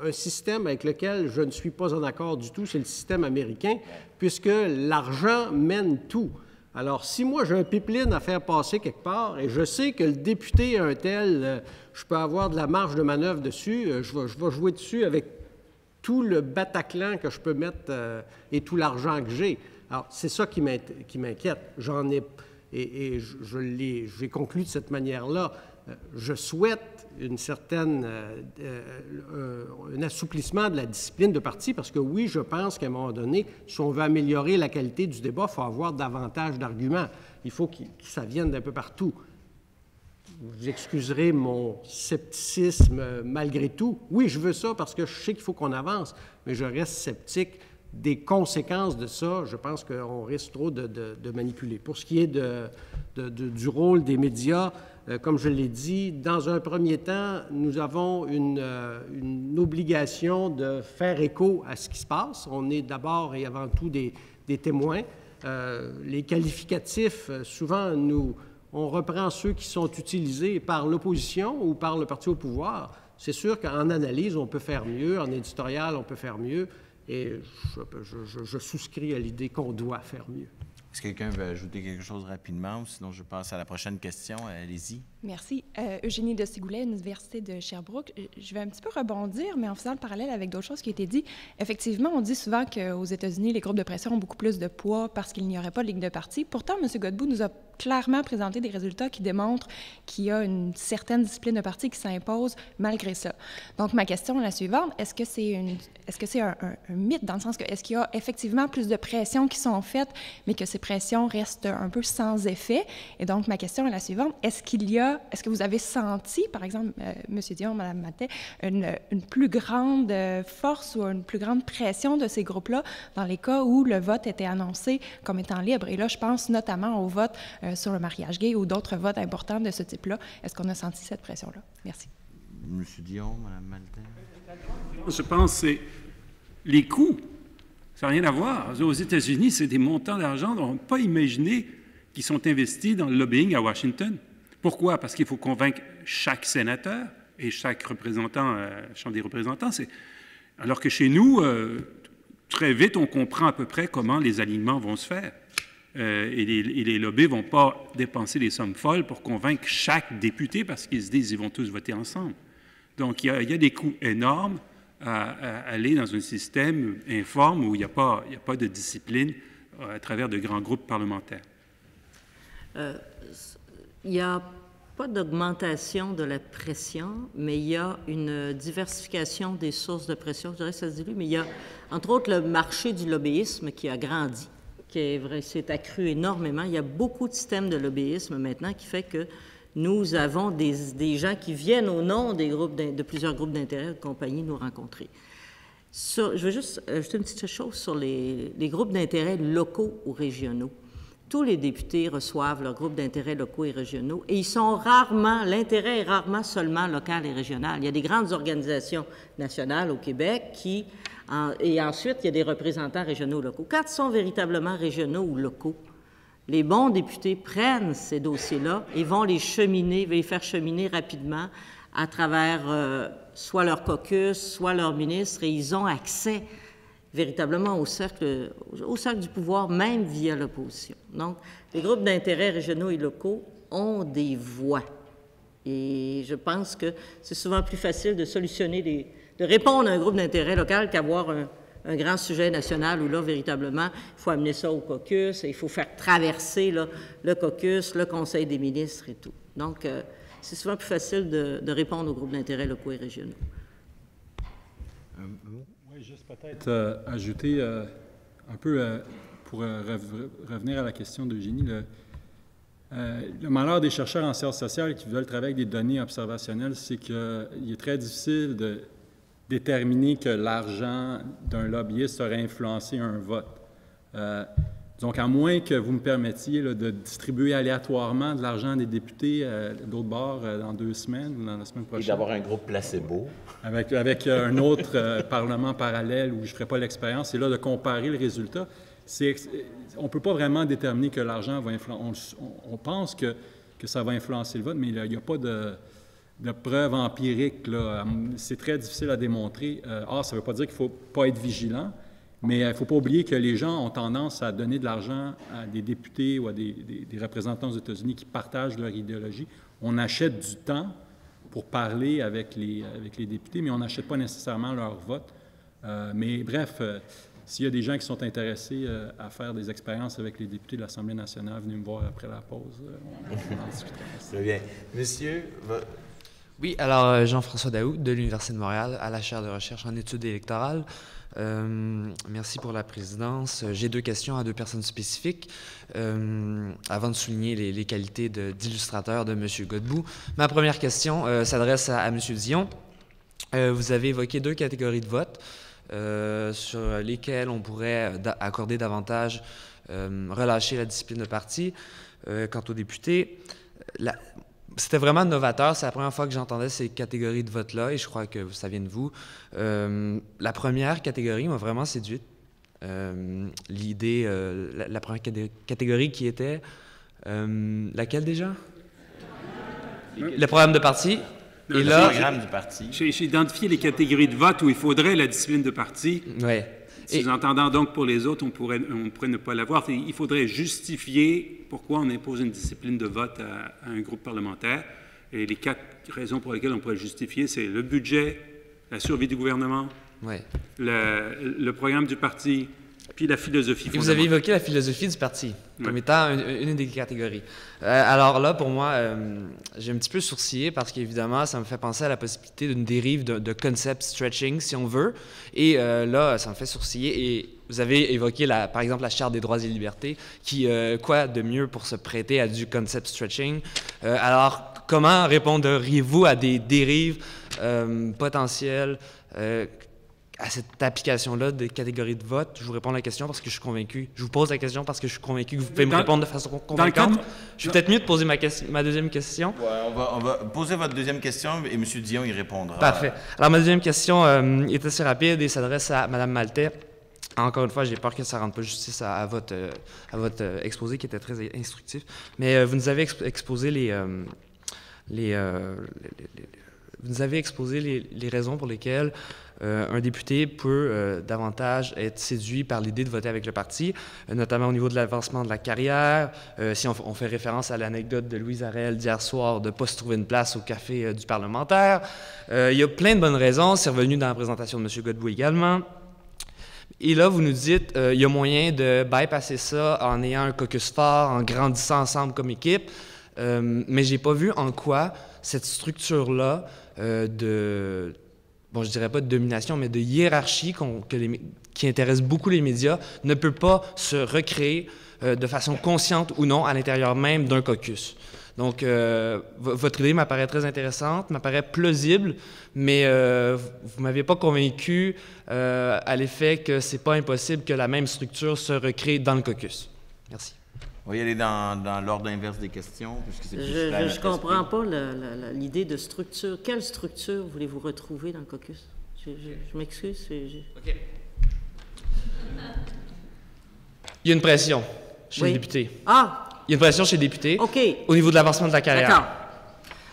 un système avec lequel je ne suis pas en accord du tout, c'est le système américain, puisque l'argent mène tout. Alors, si moi, j'ai un pipeline à faire passer quelque part, et je sais que le député un tel, je peux avoir de la marge de manœuvre dessus, je vais jouer dessus avec tout le Bataclan que je peux mettre et tout l'argent que j'ai. Alors, c'est ça qui m'inquiète. J'en ai, et j'ai conclu de cette manière-là. Je souhaite un assouplissement de la discipline de parti, parce que oui, je pense qu'à un moment donné, si on veut améliorer la qualité du débat, il faut avoir davantage d'arguments. Il faut que ça vienne d'un peu partout. Vous excuserez mon scepticisme malgré tout. Oui, je veux ça parce que je sais qu'il faut qu'on avance, mais je reste sceptique des conséquences de ça. Je pense qu'on risque trop de manipuler. Pour ce qui est du rôle des médias, comme je l'ai dit, dans un premier temps, nous avons une obligation de faire écho à ce qui se passe. On est d'abord et avant tout des témoins. Les qualificatifs, souvent, on reprend ceux qui sont utilisés par l'opposition ou par le parti au pouvoir. C'est sûr qu'en analyse, on peut faire mieux, en éditorial, on peut faire mieux, et je souscris à l'idée qu'on doit faire mieux. Est-ce que quelqu'un veut ajouter quelque chose rapidement, ou sinon je passe à la prochaine question? Allez-y. Merci. Eugénie de Sigoulet, Université de Sherbrooke. Je vais un petit peu rebondir, mais en faisant le parallèle avec d'autres choses qui ont été dites. Effectivement, on dit souvent qu'aux États-Unis, les groupes de pression ont beaucoup plus de poids parce qu'il n'y aurait pas de ligne de parti. Pourtant, M. Godbout nous a clairement présenté des résultats qui démontrent qu'il y a une certaine discipline de parti qui s'impose malgré ça. Donc, ma question est la suivante. Est-ce que c'est un mythe, dans le sens que est-ce qu'il y a effectivement plus de pressions qui sont faites, mais que ces pressions restent un peu sans effet? Et donc, ma question est la suivante. Est-ce que vous avez senti, par exemple, M. Dion, Mme Matet, une plus grande force ou une plus grande pression de ces groupes-là dans les cas où le vote était annoncé comme étant libre? Et là, je pense notamment au vote sur le mariage gay ou d'autres votes importants de ce type-là. Est-ce qu'on a senti cette pression-là? Merci. M. Dion, Mme Matet? Je pense que c'est les coûts. Ça n'a rien à voir. Aux États-Unis, c'est des montants d'argent dont on ne peut pas imaginer qui sont investis dans le lobbying à Washington. Pourquoi? Parce qu'il faut convaincre chaque sénateur et chaque représentant, Chambre des représentants. Alors que chez nous, très vite, on comprend à peu près comment les alignements vont se faire. Et les lobbies ne vont pas dépenser des sommes folles pour convaincre chaque député parce qu'ils se disent qu'ils vont tous voter ensemble. Donc, il y a des coûts énormes à aller dans un système informe où il n'y a pas de discipline à travers de grands groupes parlementaires. Il n'y a pas d'augmentation de la pression, mais il y a une diversification des sources de pression. Je dirais que ça se dilue, mais il y a, entre autres, le marché du lobbyisme qui a grandi, qui s'est accru énormément. Il y a beaucoup de systèmes de lobbyisme maintenant qui fait que nous avons des gens qui viennent au nom de plusieurs groupes d'intérêt de compagnies nous rencontrer. Je veux juste ajouter une petite chose sur les groupes d'intérêt locaux ou régionaux. Tous les députés reçoivent leurs groupes d'intérêts locaux et régionaux et l'intérêt est rarement seulement local et régional. Il y a des grandes organisations nationales au Québec et ensuite il y a des représentants régionaux locaux. Quand ils sont véritablement régionaux ou locaux, les bons députés prennent ces dossiers-là et vont les faire cheminer rapidement à travers soit leur caucus, soit leur ministre, et ils ont accès véritablement au cercle du pouvoir, même via l'opposition. Donc, les groupes d'intérêts régionaux et locaux ont des voix. Et je pense que c'est souvent plus facile de répondre à un groupe d'intérêt local qu'avoir un grand sujet national où, là, véritablement, il faut amener ça au caucus et il faut faire traverser là, le caucus, le Conseil des ministres et tout. Donc, c'est souvent plus facile de répondre aux groupes d'intérêt locaux et régionaux. Oui, juste peut-être ajouter un peu, pour revenir à la question d'Eugénie, le malheur des chercheurs en sciences sociales qui veulent travailler avec des données observationnelles, c'est qu'il est très difficile de déterminer que l'argent d'un lobbyiste aurait influencé un vote. Donc, à moins que vous me permettiez de distribuer aléatoirement de l'argent des députés d'autre bord dans 2 semaines ou dans la semaine prochaine. Et d'avoir un groupe placebo. Avec un autre parlement parallèle où je ne ferai pas l'expérience, et là, de comparer le résultat. On ne peut pas vraiment déterminer que l'argent va influencer. On pense que ça va influencer le vote, mais il n'y a pas de preuves empiriques. C'est très difficile à démontrer. Or, ça ne veut pas dire qu'il ne faut pas être vigilant, mais il ne faut pas oublier que les gens ont tendance à donner de l'argent à des députés ou à des représentants aux États-Unis qui partagent leur idéologie. On achète du temps pour parler avec les députés, mais on n'achète pas nécessairement leur vote. Mais bref, s'il y a des gens qui sont intéressés à faire des expériences avec les députés de l'Assemblée nationale, venez me voir après la pause. On en discutera. Très bien. Monsieur... Oui, alors Jean-François Daoud de l'Université de Montréal à la chaire de recherche en études électorales. Merci pour la présidence. J'ai 2 questions à 2 personnes spécifiques. Avant de souligner les qualités d'illustrateur de M. Godbout, ma première question s'adresse à M. Dion. Vous avez évoqué 2 catégories de vote sur lesquelles on pourrait accorder davantage, relâcher la discipline de parti. Quant aux députés, c'était vraiment novateur. C'est la première fois que j'entendais ces catégories de vote-là et je crois que ça vient de vous. La première catégorie m'a vraiment séduite. L'idée, la première catégorie qui était... laquelle déjà? Le programme de parti. Et là, le programme du parti. J'ai identifié les catégories de vote où il faudrait la discipline de parti. Ouais. Sous-entendant donc pour les autres, on pourrait ne pas l'avoir. Il faudrait justifier pourquoi on impose une discipline de vote à un groupe parlementaire. Et les 4 raisons pour lesquelles on pourrait le justifier, c'est le budget, la survie du gouvernement, le programme du parti, puis la philosophie fondamentale. Et vous avez évoqué la philosophie du parti comme étant une des catégories. Alors là, pour moi, j'ai un petit peu sourcillé parce qu'évidemment, ça me fait penser à la possibilité d'une dérive de concept stretching, si on veut. Et là, ça me fait sourciller. Et vous avez évoqué, par exemple, la Charte des droits et libertés, qui, quoi de mieux pour se prêter à du concept stretching? Alors, comment répondriez-vous à des dérives potentielles à cette application-là des catégories de vote? Je vous réponds à la question parce que je suis convaincu. Je vous pose la question parce que je suis convaincu que vous pouvez me répondre de façon convaincante. Je suis peut-être mieux de poser ma deuxième question. Ouais, on va poser votre deuxième question et M. Dion y répondra. Parfait. Alors, ma deuxième question est assez rapide et s'adresse à Mme Maltais. Encore une fois, j'ai peur que ça ne rende pas justice à votre exposé qui était très instructif. Mais vous nous avez exposé les raisons pour lesquelles un député peut davantage être séduit par l'idée de voter avec le parti, notamment au niveau de l'avancement de la carrière. Si on fait référence à l'anecdote de Louise Arel d'hier soir de ne pas se trouver une place au café du parlementaire. Il y a plein de bonnes raisons. C'est revenu dans la présentation de M. Godbout également. Et là, vous nous dites il y a moyen de bypasser ça en ayant un caucus fort, en grandissant ensemble comme équipe. Mais je n'ai pas vu en quoi cette structure-là je dirais pas de domination, mais de hiérarchie qui intéresse beaucoup les médias, ne peut pas se recréer de façon consciente ou non à l'intérieur même d'un caucus. Donc, votre idée m'apparaît très intéressante, m'apparaît plausible, mais vous ne m'avez pas convaincu à l'effet que ce n'est pas impossible que la même structure se recrée dans le caucus. Merci. On va y aller dans l'ordre inverse des questions, puisque c'est plus Je ne comprends pas l'idée de structure. Quelle structure voulez-vous retrouver dans le caucus? Je m'excuse. OK. Il y a une pression chez les députés. Ah! Il y a une pression chez les députés OK. Au niveau de l'avancement de la carrière. D'accord.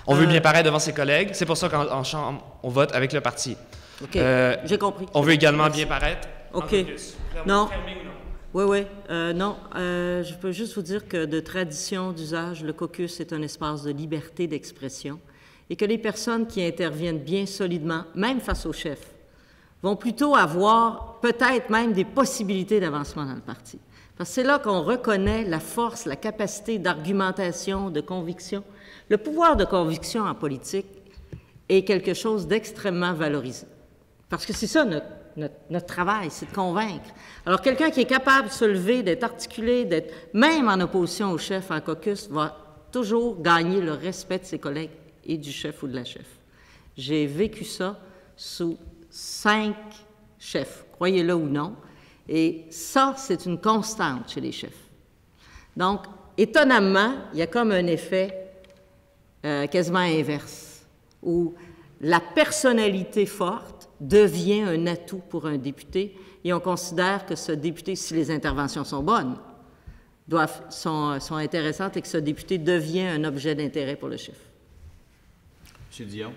On veut bien paraître devant ses collègues. C'est pour ça qu'en Chambre, on vote avec le parti. OK. J'ai compris. On veut également bien paraître OK. en caucus. Non. Fermé ou non? Oui. Non, je peux juste vous dire que de tradition d'usage, le caucus est un espace de liberté d'expression et que les personnes qui interviennent bien solidement, même face au chef, vont plutôt avoir peut-être même des possibilités d'avancement dans le parti. Parce que c'est là qu'on reconnaît la force, la capacité d'argumentation, de conviction. Le pouvoir de conviction en politique est quelque chose d'extrêmement valorisé. Parce que c'est ça notre travail, c'est de convaincre. Alors, quelqu'un qui est capable de se lever, d'être articulé, d'être même en opposition au chef en caucus, va toujours gagner le respect de ses collègues et du chef ou de la chef. J'ai vécu ça sous 5 chefs, croyez-le ou non, et ça, c'est une constante chez les chefs. Donc, étonnamment, il y a comme un effet quasiment inverse, où la personnalité forte devient un atout pour un député et on considère que ce député, si les interventions sont bonnes, sont intéressantes et que ce député devient un objet d'intérêt pour le chef. M. Dion.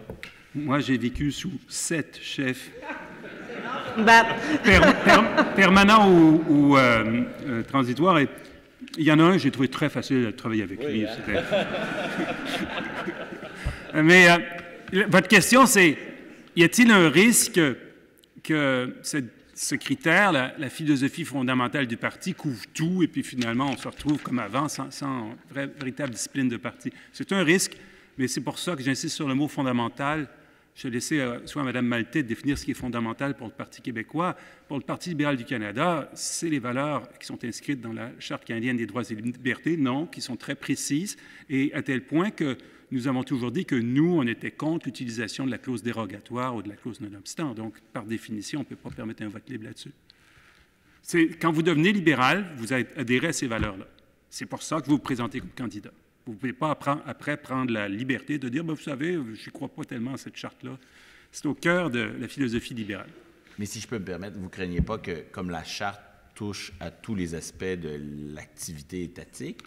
Moi, j'ai vécu sous 7 chefs. Permanents ou transitoires. Et il y en a un, j'ai trouvé très facile de travailler avec lui. Mais votre question, c'est, y a-t-il un risque que cette ce critère, la philosophie fondamentale du parti couvre tout, et puis finalement, on se retrouve comme avant, sans véritable discipline de parti. C'est un risque, mais c'est pour ça que j'insiste sur le mot fondamental. Je vais laisser soit à Mme Maltais de définir ce qui est fondamental pour le Parti québécois. Pour le Parti libéral du Canada, c'est les valeurs qui sont inscrites dans la Charte canadienne des droits et libertés, non, qui sont très précises, et à tel point que nous avons toujours dit que nous, on était contre l'utilisation de la clause dérogatoire ou de la clause non-obstant. Donc, par définition, on ne peut pas permettre un vote libre là-dessus. Quand vous devenez libéral, vous adhérez à ces valeurs-là. C'est pour ça que vous vous présentez comme candidat. Vous ne pouvez pas après prendre la liberté de dire, ben, vous savez, je ne crois pas tellement à cette charte-là. C'est au cœur de la philosophie libérale. Mais si je peux me permettre, vous ne craignez pas que, comme la charte touche à tous les aspects de l'activité étatique,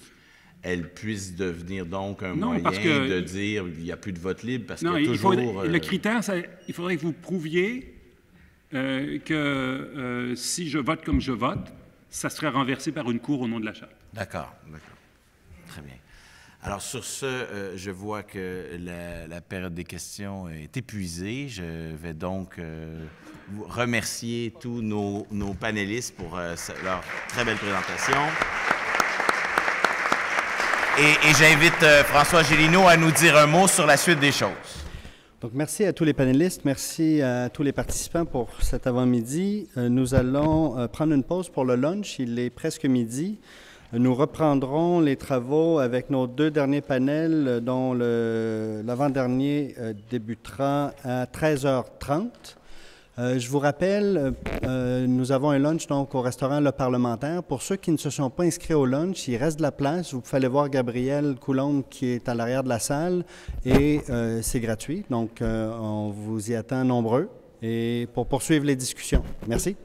elle puisse devenir donc un moyen de dire qu'il n'y a plus de vote libre parce que toujours... Le critère, il faudrait que vous prouviez que si je vote comme je vote, ça serait renversé par une cour au nom de la charte. D'accord. Très bien. Alors, sur ce, je vois que la période des questions est épuisée. Je vais donc vous remercier tous nos panélistes pour leur très belle présentation. Et j'invite François Gélineau à nous dire un mot sur la suite des choses. Donc, merci à tous les panélistes, merci à tous les participants pour cet avant-midi. Nous allons prendre une pause pour le lunch. Il est presque midi. Nous reprendrons les travaux avec nos 2 derniers panels, dont l'avant-dernier débutera à 13h30. Je vous rappelle, nous avons un lunch donc au restaurant Le Parlementaire. Pour ceux qui ne se sont pas inscrits au lunch, il reste de la place. Vous pouvez aller voir Gabriel Coulombe qui est à l'arrière de la salle et c'est gratuit. Donc, on vous y attend nombreux et pour poursuivre les discussions. Merci.